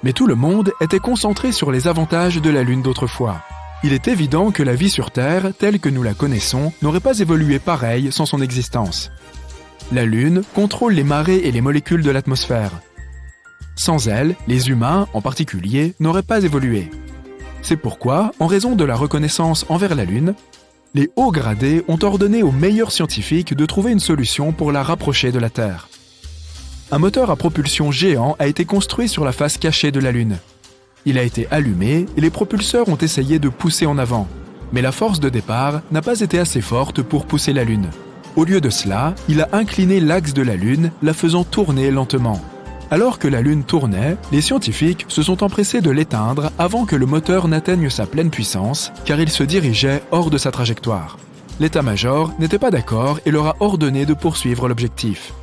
Mais tout le monde était concentré sur les avantages de la Lune d'autrefois. Il est évident que la vie sur Terre, telle que nous la connaissons, n'aurait pas évolué pareil sans son existence. La Lune contrôle les marées et les molécules de l'atmosphère. Sans elle, les humains, en particulier, n'auraient pas évolué. C'est pourquoi, en raison de la reconnaissance envers la Lune, les hauts gradés ont ordonné aux meilleurs scientifiques de trouver une solution pour la rapprocher de la Terre. Un moteur à propulsion géant a été construit sur la face cachée de la Lune. Il a été allumé et les propulseurs ont essayé de pousser en avant. Mais la force de départ n'a pas été assez forte pour pousser la Lune. Au lieu de cela, il a incliné l'axe de la Lune, la faisant tourner lentement. Alors que la Lune tournait, les scientifiques se sont empressés de l'éteindre avant que le moteur n'atteigne sa pleine puissance, car il se dirigeait hors de sa trajectoire. L'état-major n'était pas d'accord et leur a ordonné de poursuivre l'objectif.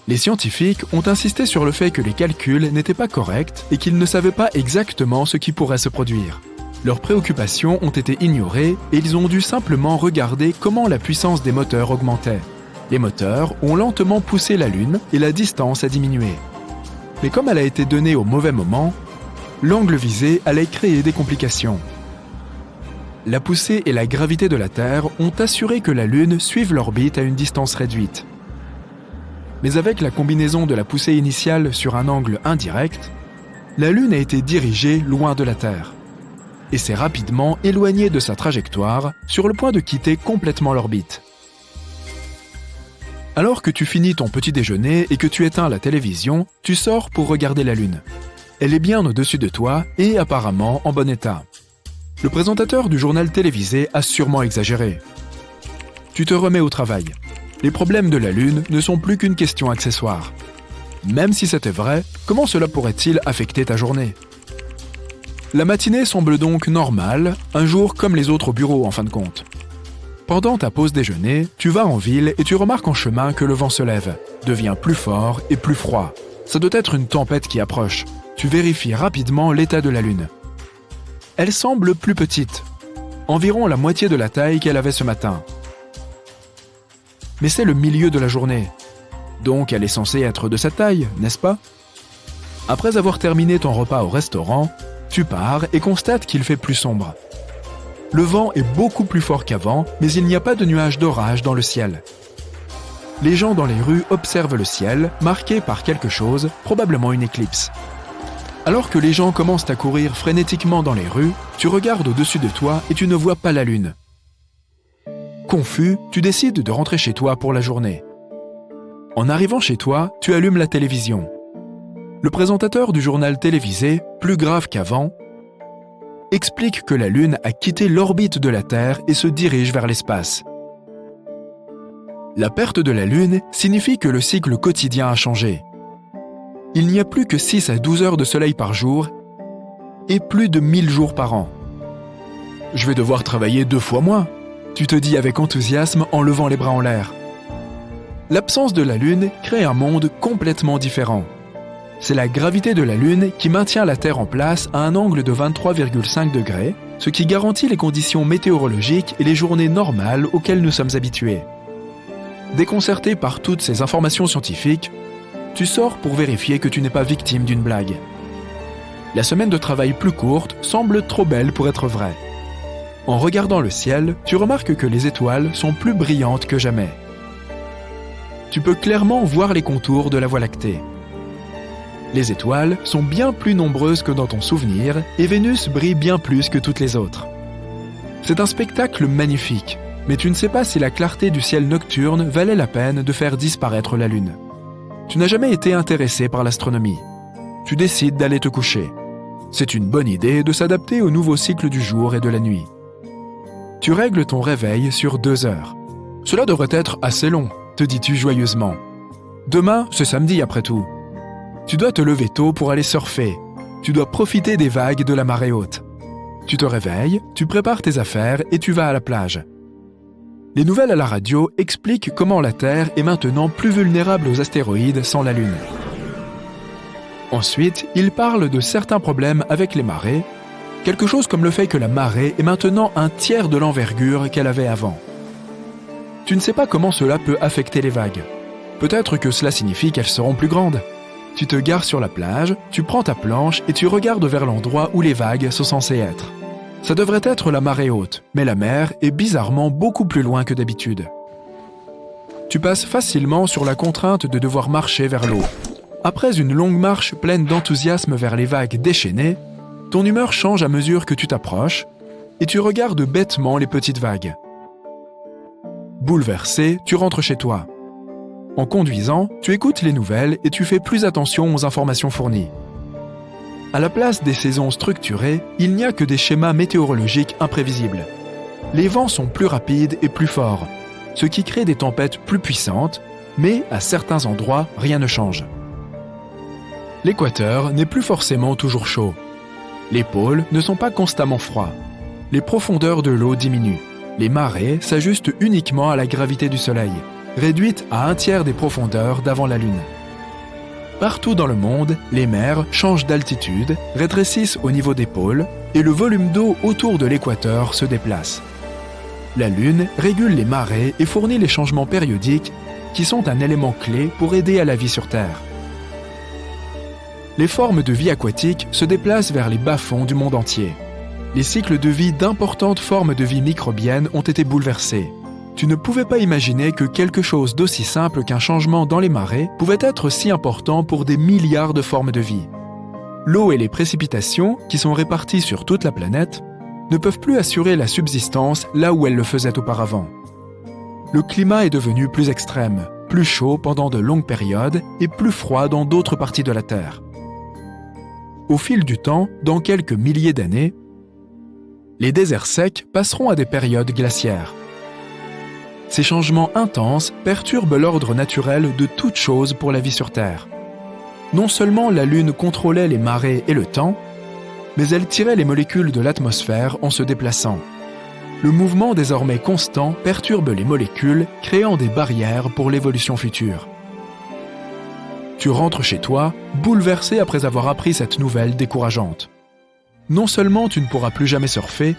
Les scientifiques ont insisté sur le fait que les calculs n'étaient pas corrects et qu'ils ne savaient pas exactement ce qui pourrait se produire. Leurs préoccupations ont été ignorées et ils ont dû simplement regarder comment la puissance des moteurs augmentait. Les moteurs ont lentement poussé la Lune et la distance a diminué. Mais comme elle a été donnée au mauvais moment, l'angle visé allait créer des complications. La poussée et la gravité de la Terre ont assuré que la Lune suive l'orbite à une distance réduite. Mais avec la combinaison de la poussée initiale sur un angle indirect, la Lune a été dirigée loin de la Terre et s'est rapidement éloignée de sa trajectoire sur le point de quitter complètement l'orbite. Alors que tu finis ton petit déjeuner et que tu éteins la télévision, tu sors pour regarder la Lune. Elle est bien au-dessus de toi et apparemment en bon état. Le présentateur du journal télévisé a sûrement exagéré. Tu te remets au travail. Les problèmes de la Lune ne sont plus qu'une question accessoire. Même si c'était vrai, comment cela pourrait-il affecter ta journée ? La matinée semble donc normale, un jour comme les autres au bureau en fin de compte. Pendant ta pause déjeuner, tu vas en ville et tu remarques en chemin que le vent se lève, devient plus fort et plus froid. Ça doit être une tempête qui approche. Tu vérifies rapidement l'état de la Lune. Elle semble plus petite, environ la moitié de la taille qu'elle avait ce matin. Mais c'est le milieu de la journée. Donc elle est censée être de cette taille, n'est-ce pas ? Après avoir terminé ton repas au restaurant, tu pars et constates qu'il fait plus sombre. Le vent est beaucoup plus fort qu'avant, mais il n'y a pas de nuages d'orage dans le ciel. Les gens dans les rues observent le ciel, marqué par quelque chose, probablement une éclipse. Alors que les gens commencent à courir frénétiquement dans les rues, tu regardes au-dessus de toi et tu ne vois pas la Lune. Confus, tu décides de rentrer chez toi pour la journée. En arrivant chez toi, tu allumes la télévision. Le présentateur du journal télévisé, plus grave qu'avant, explique que la Lune a quitté l'orbite de la Terre et se dirige vers l'espace. La perte de la Lune signifie que le cycle quotidien a changé. Il n'y a plus que 6 à 12 heures de soleil par jour et plus de 1000 jours par an. Je vais devoir travailler 2 fois moins, tu te dis avec enthousiasme en levant les bras en l'air. L'absence de la Lune crée un monde complètement différent. C'est la gravité de la Lune qui maintient la Terre en place à un angle de 23,5 degrés, ce qui garantit les conditions météorologiques et les journées normales auxquelles nous sommes habitués. Déconcerté par toutes ces informations scientifiques, tu sors pour vérifier que tu n'es pas victime d'une blague. La semaine de travail plus courte semble trop belle pour être vraie. En regardant le ciel, tu remarques que les étoiles sont plus brillantes que jamais. Tu peux clairement voir les contours de la Voie lactée. Les étoiles sont bien plus nombreuses que dans ton souvenir et Vénus brille bien plus que toutes les autres. C'est un spectacle magnifique, mais tu ne sais pas si la clarté du ciel nocturne valait la peine de faire disparaître la Lune. Tu n'as jamais été intéressé par l'astronomie. Tu décides d'aller te coucher. C'est une bonne idée de s'adapter au nouveau cycle du jour et de la nuit. Tu règles ton réveil sur 2 heures. Cela devrait être assez long, te dis-tu joyeusement. Demain, c'est samedi après tout. Tu dois te lever tôt pour aller surfer. Tu dois profiter des vagues de la marée haute. Tu te réveilles, tu prépares tes affaires et tu vas à la plage. Les nouvelles à la radio expliquent comment la Terre est maintenant plus vulnérable aux astéroïdes sans la Lune. Ensuite, ils parlent de certains problèmes avec les marées, quelque chose comme le fait que la marée est maintenant un tiers de l'envergure qu'elle avait avant. Tu ne sais pas comment cela peut affecter les vagues. Peut-être que cela signifie qu'elles seront plus grandes. Tu te gares sur la plage, tu prends ta planche et tu regardes vers l'endroit où les vagues sont censées être. Ça devrait être la marée haute, mais la mer est bizarrement beaucoup plus loin que d'habitude. Tu passes facilement sur la contrainte de devoir marcher vers l'eau. Après une longue marche pleine d'enthousiasme vers les vagues déchaînées, ton humeur change à mesure que tu t'approches et tu regardes bêtement les petites vagues. Bouleversé, tu rentres chez toi. En conduisant, tu écoutes les nouvelles et tu fais plus attention aux informations fournies. À la place des saisons structurées, il n'y a que des schémas météorologiques imprévisibles. Les vents sont plus rapides et plus forts, ce qui crée des tempêtes plus puissantes, mais à certains endroits, rien ne change. L'équateur n'est plus forcément toujours chaud. Les pôles ne sont pas constamment froids. Les profondeurs de l'eau diminuent. Les marées s'ajustent uniquement à la gravité du Soleil, réduite à 1/3 des profondeurs d'avant la Lune. Partout dans le monde, les mers changent d'altitude, rétrécissent au niveau des pôles et le volume d'eau autour de l'équateur se déplace. La Lune régule les marées et fournit les changements périodiques qui sont un élément clé pour aider à la vie sur Terre. Les formes de vie aquatique se déplacent vers les bas-fonds du monde entier. Les cycles de vie d'importantes formes de vie microbiennes ont été bouleversés. Tu ne pouvais pas imaginer que quelque chose d'aussi simple qu'un changement dans les marées pouvait être si important pour des milliards de formes de vie. L'eau et les précipitations, qui sont réparties sur toute la planète, ne peuvent plus assurer la subsistance là où elles le faisaient auparavant. Le climat est devenu plus extrême, plus chaud pendant de longues périodes et plus froid dans d'autres parties de la Terre. Au fil du temps, dans quelques milliers d'années, les déserts secs passeront à des périodes glaciaires. Ces changements intenses perturbent l'ordre naturel de toute chose pour la vie sur Terre. Non seulement la Lune contrôlait les marées et le temps, mais elle tirait les molécules de l'atmosphère en se déplaçant. Le mouvement désormais constant perturbe les molécules, créant des barrières pour l'évolution future. Tu rentres chez toi, bouleversé après avoir appris cette nouvelle décourageante. Non seulement tu ne pourras plus jamais surfer,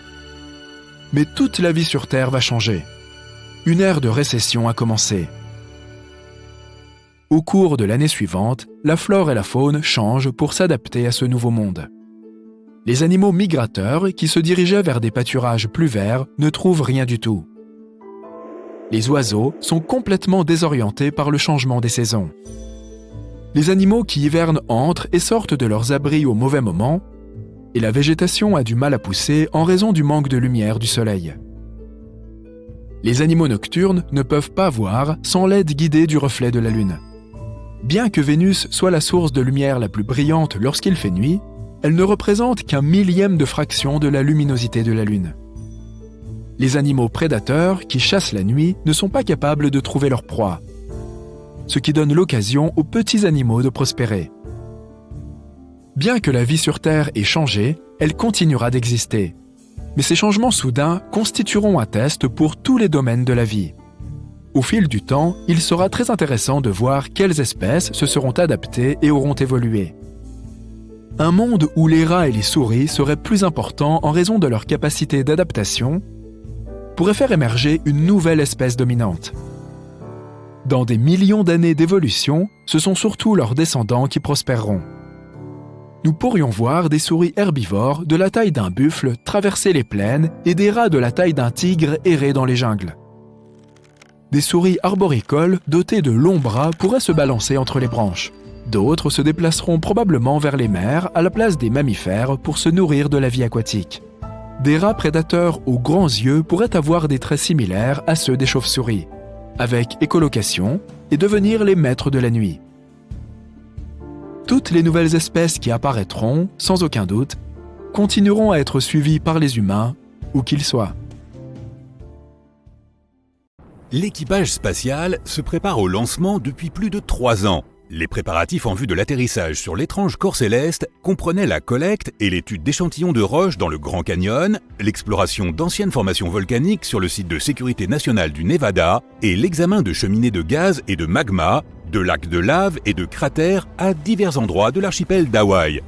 mais toute la vie sur Terre va changer. Une ère de récession a commencé. Au cours de l'année suivante, la flore et la faune changent pour s'adapter à ce nouveau monde. Les animaux migrateurs qui se dirigeaient vers des pâturages plus verts ne trouvent rien du tout. Les oiseaux sont complètement désorientés par le changement des saisons. Les animaux qui hivernent entrent et sortent de leurs abris au mauvais moment, et la végétation a du mal à pousser en raison du manque de lumière du soleil. Les animaux nocturnes ne peuvent pas voir sans l'aide guidée du reflet de la Lune. Bien que Vénus soit la source de lumière la plus brillante lorsqu'il fait nuit, elle ne représente qu'un millième de fraction de la luminosité de la Lune. Les animaux prédateurs qui chassent la nuit ne sont pas capables de trouver leur proie, ce qui donne l'occasion aux petits animaux de prospérer. Bien que la vie sur Terre ait changé, elle continuera d'exister. Mais ces changements soudains constitueront un test pour tous les domaines de la vie. Au fil du temps, il sera très intéressant de voir quelles espèces se seront adaptées et auront évolué. Un monde où les rats et les souris seraient plus importants en raison de leur capacité d'adaptation pourrait faire émerger une nouvelle espèce dominante. Dans des millions d'années d'évolution, ce sont surtout leurs descendants qui prospéreront. Nous pourrions voir des souris herbivores de la taille d'un buffle traverser les plaines et des rats de la taille d'un tigre errer dans les jungles. Des souris arboricoles dotées de longs bras pourraient se balancer entre les branches. D'autres se déplaceront probablement vers les mers à la place des mammifères pour se nourrir de la vie aquatique. Des rats prédateurs aux grands yeux pourraient avoir des traits similaires à ceux des chauves-souris, avec écolocation et devenir les maîtres de la nuit. Toutes les nouvelles espèces qui apparaîtront, sans aucun doute, continueront à être suivies par les humains, où qu'ils soient. L'équipage spatial se prépare au lancement depuis plus de 3 ans. Les préparatifs en vue de l'atterrissage sur l'étrange corps céleste comprenaient la collecte et l'étude d'échantillons de roches dans le Grand Canyon, l'exploration d'anciennes formations volcaniques sur le site de sécurité nationale du Nevada et l'examen de cheminées de gaz et de magma, de lacs de lave et de cratères à divers endroits de l'archipel d'Hawaï.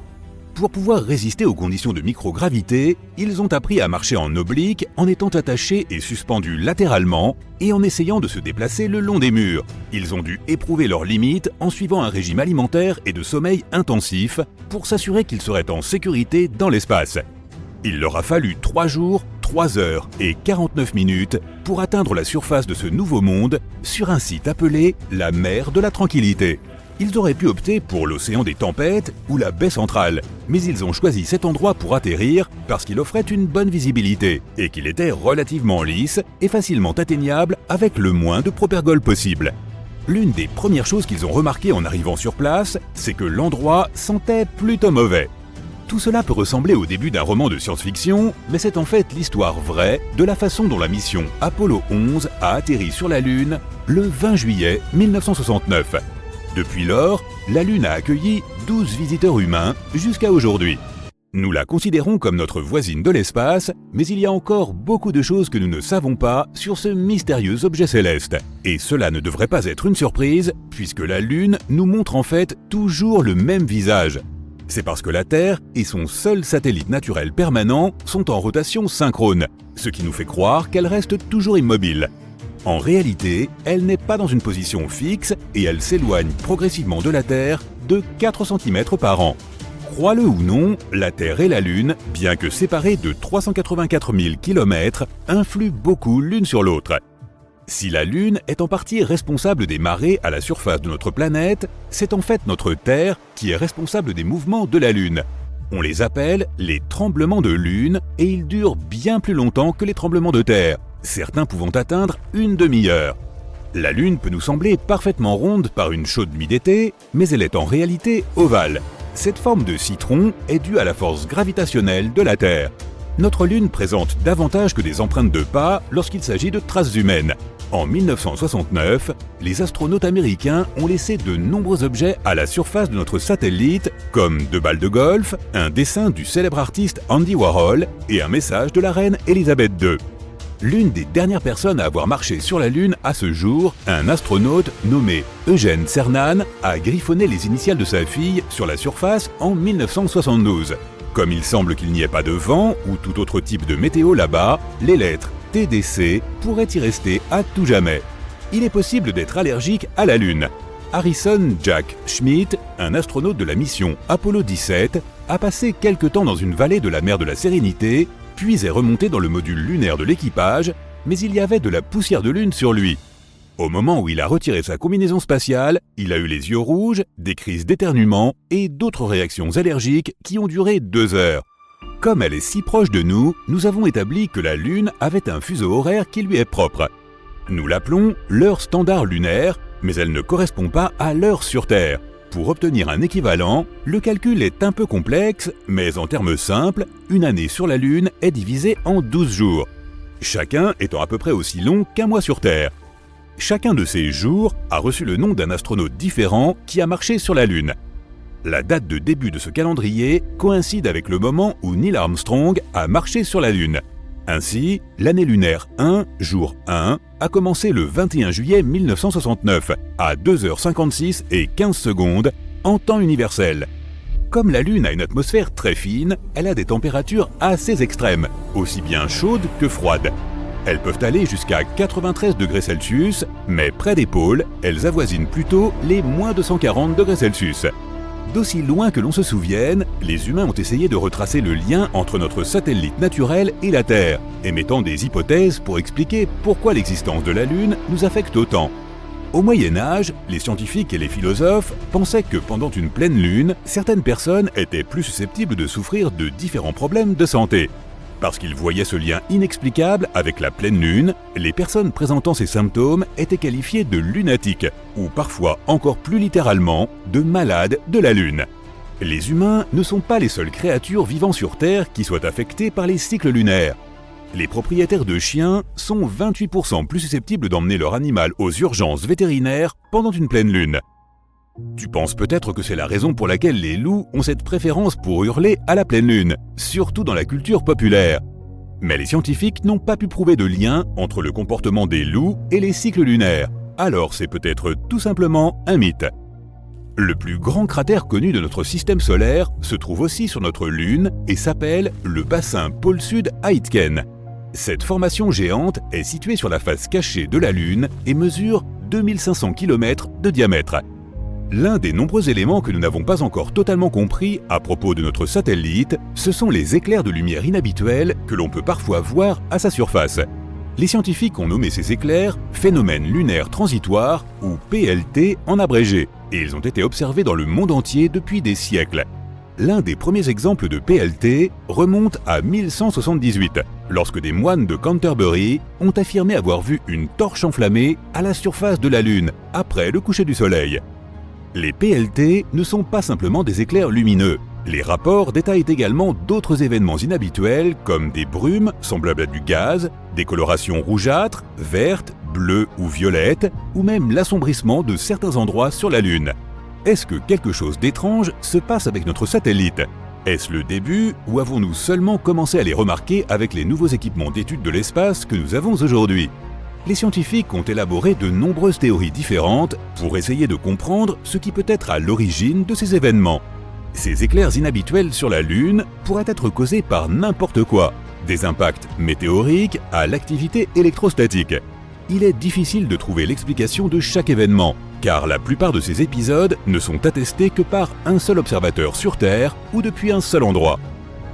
Pour pouvoir résister aux conditions de microgravité, ils ont appris à marcher en oblique en étant attachés et suspendus latéralement et en essayant de se déplacer le long des murs. Ils ont dû éprouver leurs limites en suivant un régime alimentaire et de sommeil intensif pour s'assurer qu'ils seraient en sécurité dans l'espace. Il leur a fallu 3 jours, 3 heures et 49 minutes pour atteindre la surface de ce nouveau monde sur un site appelé la mer de la Tranquillité. Ils auraient pu opter pour l'océan des tempêtes ou la baie centrale, mais ils ont choisi cet endroit pour atterrir parce qu'il offrait une bonne visibilité et qu'il était relativement lisse et facilement atteignable avec le moins de propergoles possible. L'une des premières choses qu'ils ont remarquées en arrivant sur place, c'est que l'endroit sentait plutôt mauvais. Tout cela peut ressembler au début d'un roman de science-fiction, mais c'est en fait l'histoire vraie de la façon dont la mission Apollo 11 a atterri sur la Lune le 20 juillet 1969. Depuis lors, la Lune a accueilli 12 visiteurs humains jusqu'à aujourd'hui. Nous la considérons comme notre voisine de l'espace, mais il y a encore beaucoup de choses que nous ne savons pas sur ce mystérieux objet céleste. Et cela ne devrait pas être une surprise, puisque la Lune nous montre en fait toujours le même visage. C'est parce que la Terre et son seul satellite naturel permanent sont en rotation synchrone, ce qui nous fait croire qu'elle reste toujours immobile. En réalité, elle n'est pas dans une position fixe et elle s'éloigne progressivement de la Terre de 4 cm par an. Crois-le ou non, la Terre et la Lune, bien que séparées de 384 000 km, influent beaucoup l'une sur l'autre. Si la Lune est en partie responsable des marées à la surface de notre planète, c'est en fait notre Terre qui est responsable des mouvements de la Lune. On les appelle les tremblements de Lune et ils durent bien plus longtemps que les tremblements de Terre, certains pouvant atteindre une demi-heure. La Lune peut nous sembler parfaitement ronde par une chaude nuit d'été, mais elle est en réalité ovale. Cette forme de citron est due à la force gravitationnelle de la Terre. Notre Lune présente davantage que des empreintes de pas lorsqu'il s'agit de traces humaines. En 1969, les astronautes américains ont laissé de nombreux objets à la surface de notre satellite, comme 2 balles de golf, un dessin du célèbre artiste Andy Warhol et un message de la reine Elisabeth II. L'une des dernières personnes à avoir marché sur la Lune à ce jour, un astronaute nommé Eugène Cernan, a griffonné les initiales de sa fille sur la surface en 1972. Comme il semble qu'il n'y ait pas de vent ou tout autre type de météo là-bas, les lettres TDC pourraient y rester à tout jamais. Il est possible d'être allergique à la Lune. Harrison Jack Schmitt, un astronaute de la mission Apollo 17, a passé quelque temps dans une vallée de la mer de la Sérénité, puis est remonté dans le module lunaire de l'équipage, mais il y avait de la poussière de Lune sur lui. Au moment où il a retiré sa combinaison spatiale, il a eu les yeux rouges, des crises d'éternuement et d'autres réactions allergiques qui ont duré 2 heures. Comme elle est si proche de nous, nous avons établi que la Lune avait un fuseau horaire qui lui est propre. Nous l'appelons l'heure standard lunaire, mais elle ne correspond pas à l'heure sur Terre. Pour obtenir un équivalent, le calcul est un peu complexe, mais en termes simples, une année sur la Lune est divisée en 12 jours, chacun étant à peu près aussi long qu'un mois sur Terre. Chacun de ces jours a reçu le nom d'un astronaute différent qui a marché sur la Lune. La date de début de ce calendrier coïncide avec le moment où Neil Armstrong a marché sur la Lune. Ainsi, l'année lunaire 1, jour 1, a commencé le 21 juillet 1969 à 2h56 et 15 secondes en temps universel. Comme la Lune a une atmosphère très fine, elle a des températures assez extrêmes, aussi bien chaudes que froides. Elles peuvent aller jusqu'à 93 degrés Celsius, mais près des pôles, elles avoisinent plutôt les moins 240 degrés Celsius. D'aussi loin que l'on se souvienne, les humains ont essayé de retracer le lien entre notre satellite naturel et la Terre, émettant des hypothèses pour expliquer pourquoi l'existence de la Lune nous affecte autant. Au Moyen-Âge, les scientifiques et les philosophes pensaient que pendant une pleine lune, certaines personnes étaient plus susceptibles de souffrir de différents problèmes de santé. Parce qu'ils voyaient ce lien inexplicable avec la pleine lune, les personnes présentant ces symptômes étaient qualifiées de lunatiques, ou parfois encore plus littéralement, de malades de la Lune. Les humains ne sont pas les seules créatures vivant sur Terre qui soient affectées par les cycles lunaires. Les propriétaires de chiens sont 28% plus susceptibles d'emmener leur animal aux urgences vétérinaires pendant une pleine lune. Tu penses peut-être que c'est la raison pour laquelle les loups ont cette préférence pour hurler à la pleine lune, surtout dans la culture populaire. Mais les scientifiques n'ont pas pu prouver de lien entre le comportement des loups et les cycles lunaires, alors c'est peut-être tout simplement un mythe. Le plus grand cratère connu de notre système solaire se trouve aussi sur notre Lune et s'appelle le bassin pôle sud Aitken. Cette formation géante est située sur la face cachée de la Lune et mesure 2500 km de diamètre. L'un des nombreux éléments que nous n'avons pas encore totalement compris à propos de notre satellite, ce sont les éclairs de lumière inhabituels que l'on peut parfois voir à sa surface. Les scientifiques ont nommé ces éclairs phénomènes lunaires transitoires ou PLT en abrégé, et ils ont été observés dans le monde entier depuis des siècles. L'un des premiers exemples de PLT remonte à 1178, lorsque des moines de Canterbury ont affirmé avoir vu une torche enflammée à la surface de la Lune après le coucher du Soleil. Les PLT ne sont pas simplement des éclairs lumineux. Les rapports détaillent également d'autres événements inhabituels comme des brumes semblables à du gaz, des colorations rougeâtres, vertes, bleues ou violettes, ou même l'assombrissement de certains endroits sur la Lune. Est-ce que quelque chose d'étrange se passe avec notre satellite? Est-ce le début ou avons-nous seulement commencé à les remarquer avec les nouveaux équipements d'études de l'espace que nous avons aujourd'hui? Les scientifiques ont élaboré de nombreuses théories différentes pour essayer de comprendre ce qui peut être à l'origine de ces événements. Ces éclairs inhabituels sur la Lune pourraient être causés par n'importe quoi, des impacts météoriques à l'activité électrostatique. Il est difficile de trouver l'explication de chaque événement, car la plupart de ces épisodes ne sont attestés que par un seul observateur sur Terre ou depuis un seul endroit.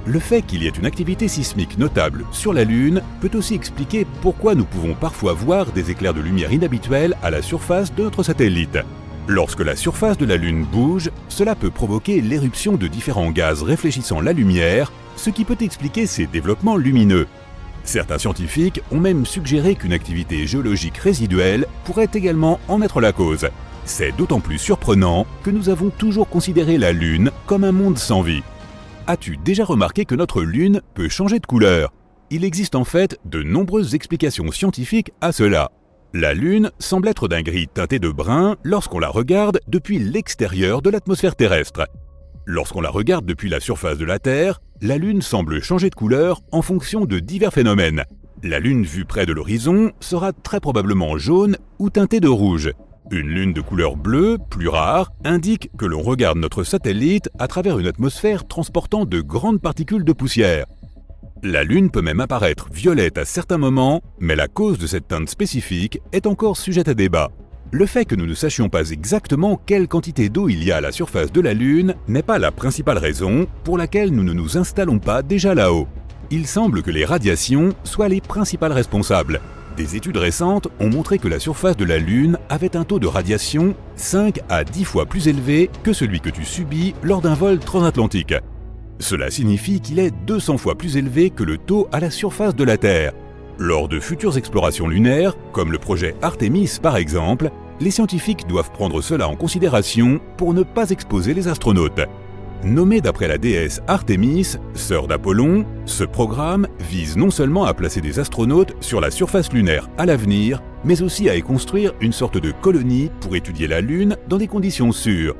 Le fait qu'il y ait une activité sismique notable sur la Lune peut aussi expliquer pourquoi nous pouvons parfois voir des éclairs de lumière inhabituels à la surface de notre satellite. Lorsque la surface de la Lune bouge, cela peut provoquer l'éruption de différents gaz réfléchissant la lumière, ce qui peut expliquer ces développements lumineux. Certains scientifiques ont même suggéré qu'une activité géologique résiduelle pourrait également en être la cause. C'est d'autant plus surprenant que nous avons toujours considéré la Lune comme un monde sans vie. As-tu déjà remarqué que notre Lune peut changer de couleur? Il existe en fait de nombreuses explications scientifiques à cela. La Lune semble être d'un gris teinté de brun lorsqu'on la regarde depuis l'extérieur de l'atmosphère terrestre. Lorsqu'on la regarde depuis la surface de la Terre, la Lune semble changer de couleur en fonction de divers phénomènes. La Lune vue près de l'horizon sera très probablement jaune ou teintée de rouge. Une lune de couleur bleue, plus rare, indique que l'on regarde notre satellite à travers une atmosphère transportant de grandes particules de poussière. La Lune peut même apparaître violette à certains moments, mais la cause de cette teinte spécifique est encore sujette à débat. Le fait que nous ne sachions pas exactement quelle quantité d'eau il y a à la surface de la Lune n'est pas la principale raison pour laquelle nous ne nous installons pas déjà là-haut. Il semble que les radiations soient les principales responsables. Des études récentes ont montré que la surface de la Lune avait un taux de radiation 5 à 10 fois plus élevé que celui que tu subis lors d'un vol transatlantique. Cela signifie qu'il est 200 fois plus élevé que le taux à la surface de la Terre. Lors de futures explorations lunaires, comme le projet Artemis par exemple, les scientifiques doivent prendre cela en considération pour ne pas exposer les astronautes. Nommé d'après la déesse Artemis, sœur d'Apollon, ce programme vise non seulement à placer des astronautes sur la surface lunaire à l'avenir, mais aussi à y construire une sorte de colonie pour étudier la Lune dans des conditions sûres.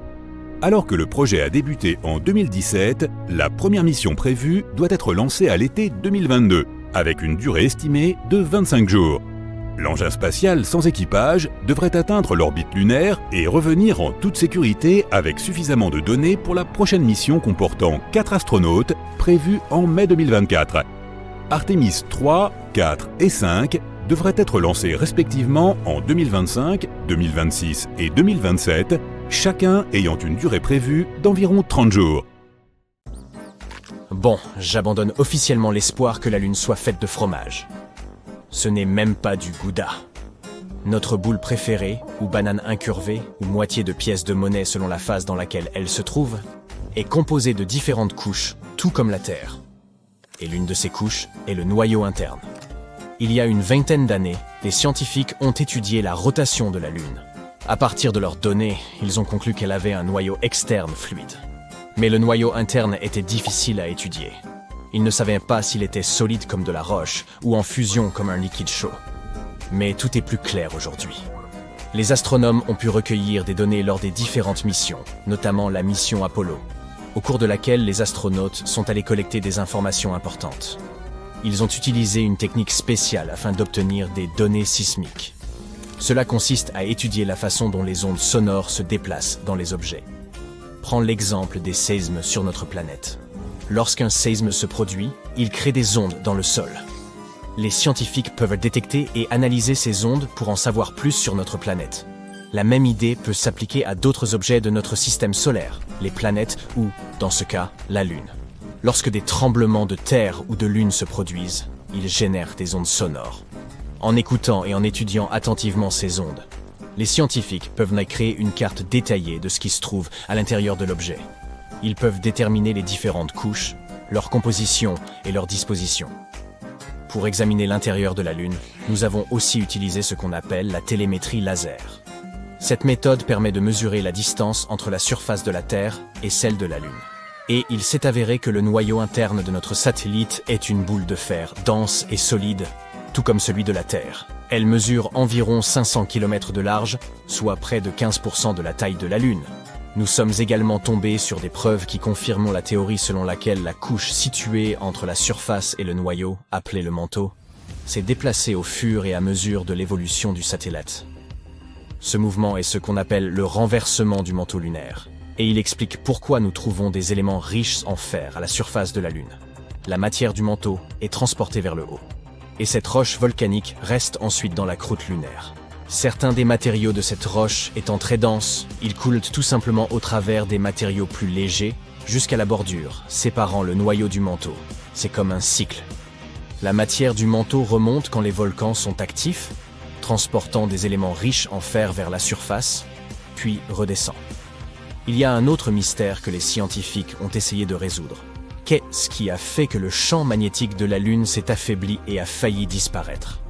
Alors que le projet a débuté en 2017, la première mission prévue doit être lancée à l'été 2022, avec une durée estimée de 25 jours. L'engin spatial sans équipage devrait atteindre l'orbite lunaire et revenir en toute sécurité avec suffisamment de données pour la prochaine mission comportant 4 astronautes prévue en mai 2024. Artemis 3, 4 et 5 devraient être lancés respectivement en 2025, 2026 et 2027, chacun ayant une durée prévue d'environ 30 jours. Bon, j'abandonne officiellement l'espoir que la Lune soit faite de fromage. Ce n'est même pas du Gouda. Notre boule préférée, ou banane incurvée, ou moitié de pièces de monnaie selon la phase dans laquelle elle se trouve, est composée de différentes couches, tout comme la Terre. Et l'une de ces couches est le noyau interne. Il y a une vingtaine d'années, les scientifiques ont étudié la rotation de la Lune. À partir de leurs données, ils ont conclu qu'elle avait un noyau externe fluide. Mais le noyau interne était difficile à étudier. Ils ne savaient pas s'il était solide comme de la roche ou en fusion comme un liquide chaud. Mais tout est plus clair aujourd'hui. Les astronomes ont pu recueillir des données lors des différentes missions, notamment la mission Apollo, au cours de laquelle les astronautes sont allés collecter des informations importantes. Ils ont utilisé une technique spéciale afin d'obtenir des données sismiques. Cela consiste à étudier la façon dont les ondes sonores se déplacent dans les objets. Prends l'exemple des séismes sur notre planète. Lorsqu'un séisme se produit, il crée des ondes dans le sol. Les scientifiques peuvent détecter et analyser ces ondes pour en savoir plus sur notre planète. La même idée peut s'appliquer à d'autres objets de notre système solaire, les planètes ou, dans ce cas, la Lune. Lorsque des tremblements de terre ou de lune se produisent, ils génèrent des ondes sonores. En écoutant et en étudiant attentivement ces ondes, les scientifiques peuvent créer une carte détaillée de ce qui se trouve à l'intérieur de l'objet. Ils peuvent déterminer les différentes couches, leur composition et leur disposition. Pour examiner l'intérieur de la Lune, nous avons aussi utilisé ce qu'on appelle la télémétrie laser. Cette méthode permet de mesurer la distance entre la surface de la Terre et celle de la Lune. Et il s'est avéré que le noyau interne de notre satellite est une boule de fer dense et solide, tout comme celui de la Terre. Elle mesure environ 500 km de large, soit près de 15% de la taille de la Lune. Nous sommes également tombés sur des preuves qui confirment la théorie selon laquelle la couche située entre la surface et le noyau, appelée le manteau, s'est déplacée au fur et à mesure de l'évolution du satellite. Ce mouvement est ce qu'on appelle le renversement du manteau lunaire, et il explique pourquoi nous trouvons des éléments riches en fer à la surface de la Lune. La matière du manteau est transportée vers le haut, et cette roche volcanique reste ensuite dans la croûte lunaire. Certains des matériaux de cette roche étant très denses, ils coulent tout simplement au travers des matériaux plus légers jusqu'à la bordure, séparant le noyau du manteau. C'est comme un cycle. La matière du manteau remonte quand les volcans sont actifs, transportant des éléments riches en fer vers la surface, puis redescend. Il y a un autre mystère que les scientifiques ont essayé de résoudre. Qu'est-ce qui a fait que le champ magnétique de la Lune s'est affaibli et a failli disparaître ?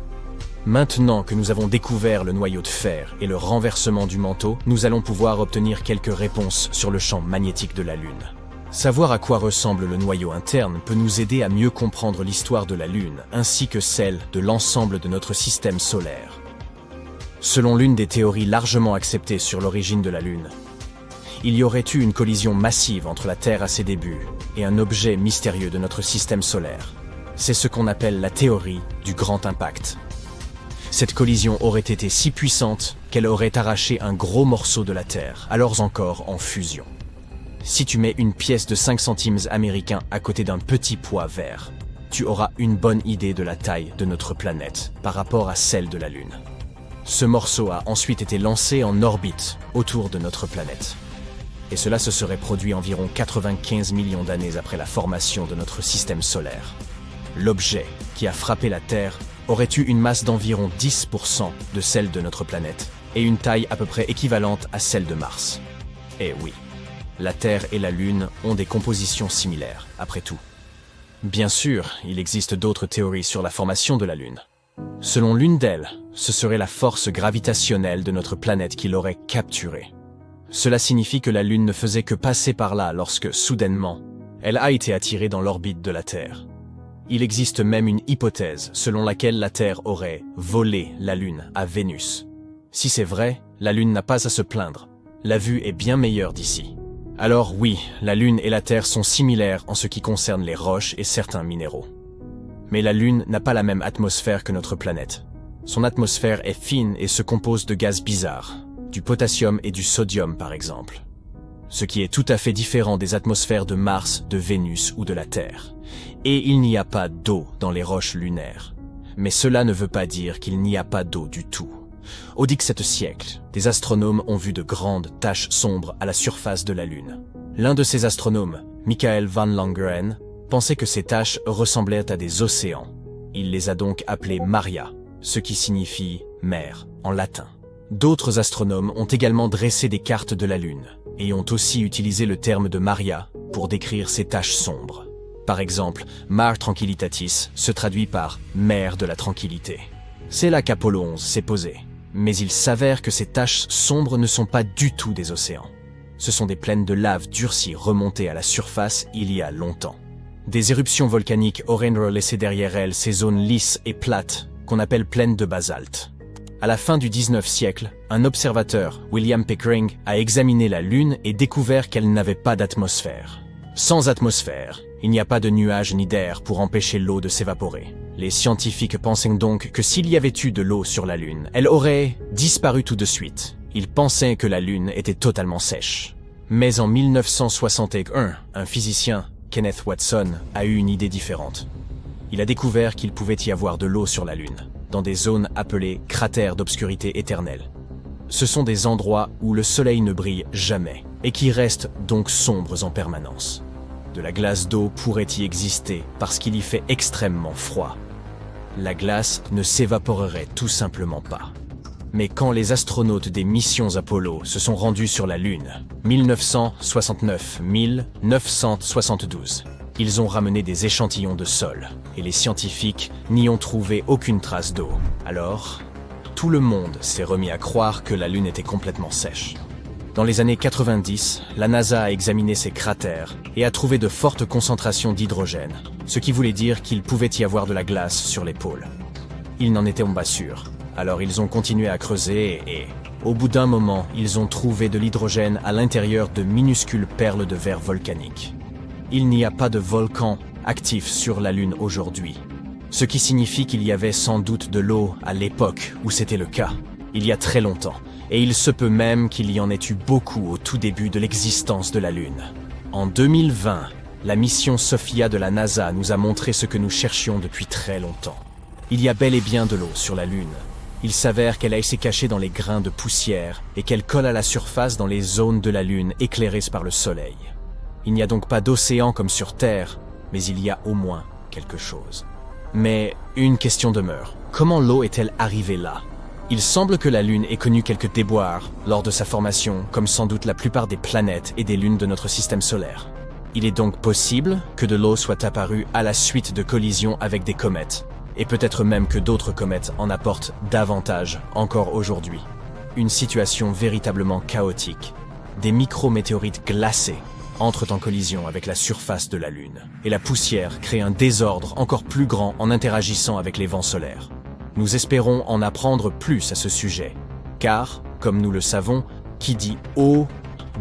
Maintenant que nous avons découvert le noyau de fer et le renversement du manteau, nous allons pouvoir obtenir quelques réponses sur le champ magnétique de la Lune. Savoir à quoi ressemble le noyau interne peut nous aider à mieux comprendre l'histoire de la Lune, ainsi que celle de l'ensemble de notre système solaire. Selon l'une des théories largement acceptées sur l'origine de la Lune, il y aurait eu une collision massive entre la Terre à ses débuts et un objet mystérieux de notre système solaire. C'est ce qu'on appelle la théorie du grand impact. Cette collision aurait été si puissante qu'elle aurait arraché un gros morceau de la Terre, alors encore en fusion. Si tu mets une pièce de 5 centimes américains à côté d'un petit pois vert, tu auras une bonne idée de la taille de notre planète par rapport à celle de la Lune. Ce morceau a ensuite été lancé en orbite autour de notre planète. Et cela se serait produit environ 95 millions d'années après la formation de notre système solaire. L'objet qui a frappé la Terre aurait eu une masse d'environ 10% de celle de notre planète et une taille à peu près équivalente à celle de Mars. Et oui, la Terre et la Lune ont des compositions similaires, après tout. Bien sûr, il existe d'autres théories sur la formation de la Lune. Selon l'une d'elles, ce serait la force gravitationnelle de notre planète qui l'aurait capturée. Cela signifie que la Lune ne faisait que passer par là lorsque, soudainement, elle a été attirée dans l'orbite de la Terre. Il existe même une hypothèse selon laquelle la Terre aurait volé la Lune à Vénus. Si c'est vrai, la Lune n'a pas à se plaindre. La vue est bien meilleure d'ici. Alors oui, la Lune et la Terre sont similaires en ce qui concerne les roches et certains minéraux. Mais la Lune n'a pas la même atmosphère que notre planète. Son atmosphère est fine et se compose de gaz bizarres, du potassium et du sodium par exemple. Ce qui est tout à fait différent des atmosphères de Mars, de Vénus ou de la Terre. Et il n'y a pas d'eau dans les roches lunaires. Mais cela ne veut pas dire qu'il n'y a pas d'eau du tout. Au XVIIe siècle, des astronomes ont vu de grandes taches sombres à la surface de la Lune. L'un de ces astronomes, Michael van Langeren, pensait que ces taches ressemblaient à des océans. Il les a donc appelées Maria, ce qui signifie « mer » en latin. D'autres astronomes ont également dressé des cartes de la Lune et ont aussi utilisé le terme de Maria pour décrire ces taches sombres. Par exemple, Mare Tranquillitatis se traduit par « mer de la tranquillité ». C'est là qu'Apollo 11 s'est posé. Mais il s'avère que ces taches sombres ne sont pas du tout des océans. Ce sont des plaines de lave durcies remontées à la surface il y a longtemps. Des éruptions volcaniques auraient laissé derrière elles ces zones lisses et plates qu'on appelle plaines de basalte. À la fin du XIXe siècle, un observateur, William Pickering, a examiné la Lune et découvert qu'elle n'avait pas d'atmosphère. Sans atmosphère, il n'y a pas de nuages ni d'air pour empêcher l'eau de s'évaporer. Les scientifiques pensaient donc que s'il y avait eu de l'eau sur la Lune, elle aurait disparu tout de suite. Ils pensaient que la Lune était totalement sèche. Mais en 1961, un physicien, Kenneth Watson, a eu une idée différente. Il a découvert qu'il pouvait y avoir de l'eau sur la Lune, dans des zones appelées cratères d'obscurité éternelle. Ce sont des endroits où le soleil ne brille jamais, et qui restent donc sombres en permanence. De la glace d'eau pourrait y exister parce qu'il y fait extrêmement froid. La glace ne s'évaporerait tout simplement pas. Mais quand les astronautes des missions Apollo se sont rendus sur la Lune, 1969-1972, ils ont ramené des échantillons de sol, et les scientifiques n'y ont trouvé aucune trace d'eau. Alors, tout le monde s'est remis à croire que la Lune était complètement sèche. Dans les années 90, la NASA a examiné ces cratères et a trouvé de fortes concentrations d'hydrogène, ce qui voulait dire qu'il pouvait y avoir de la glace sur les pôles. Ils n'en étaient pas sûrs, alors ils ont continué à creuser et, au bout d'un moment, ils ont trouvé de l'hydrogène à l'intérieur de minuscules perles de verre volcanique. Il n'y a pas de volcan actif sur la Lune aujourd'hui, ce qui signifie qu'il y avait sans doute de l'eau à l'époque où c'était le cas, il y a très longtemps. Et il se peut même qu'il y en ait eu beaucoup au tout début de l'existence de la Lune. En 2020, la mission Sophia de la NASA nous a montré ce que nous cherchions depuis très longtemps. Il y a bel et bien de l'eau sur la Lune. Il s'avère qu'elle s'est cachée dans les grains de poussière et qu'elle colle à la surface dans les zones de la Lune éclairées par le Soleil. Il n'y a donc pas d'océan comme sur Terre, mais il y a au moins quelque chose. Mais une question demeure. Comment l'eau est-elle arrivée là ? Il semble que la Lune ait connu quelques déboires lors de sa formation, comme sans doute la plupart des planètes et des lunes de notre système solaire. Il est donc possible que de l'eau soit apparue à la suite de collisions avec des comètes, et peut-être même que d'autres comètes en apportent davantage encore aujourd'hui. Une situation véritablement chaotique. Des micrométéorites glacées entrent en collision avec la surface de la Lune, et la poussière crée un désordre encore plus grand en interagissant avec les vents solaires. Nous espérons en apprendre plus à ce sujet, car, comme nous le savons, qui dit eau,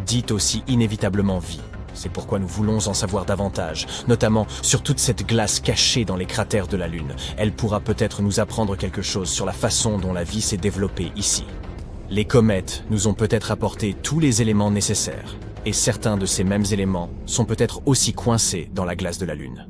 dit aussi inévitablement vie. C'est pourquoi nous voulons en savoir davantage, notamment sur toute cette glace cachée dans les cratères de la Lune. Elle pourra peut-être nous apprendre quelque chose sur la façon dont la vie s'est développée ici. Les comètes nous ont peut-être apporté tous les éléments nécessaires, et certains de ces mêmes éléments sont peut-être aussi coincés dans la glace de la Lune.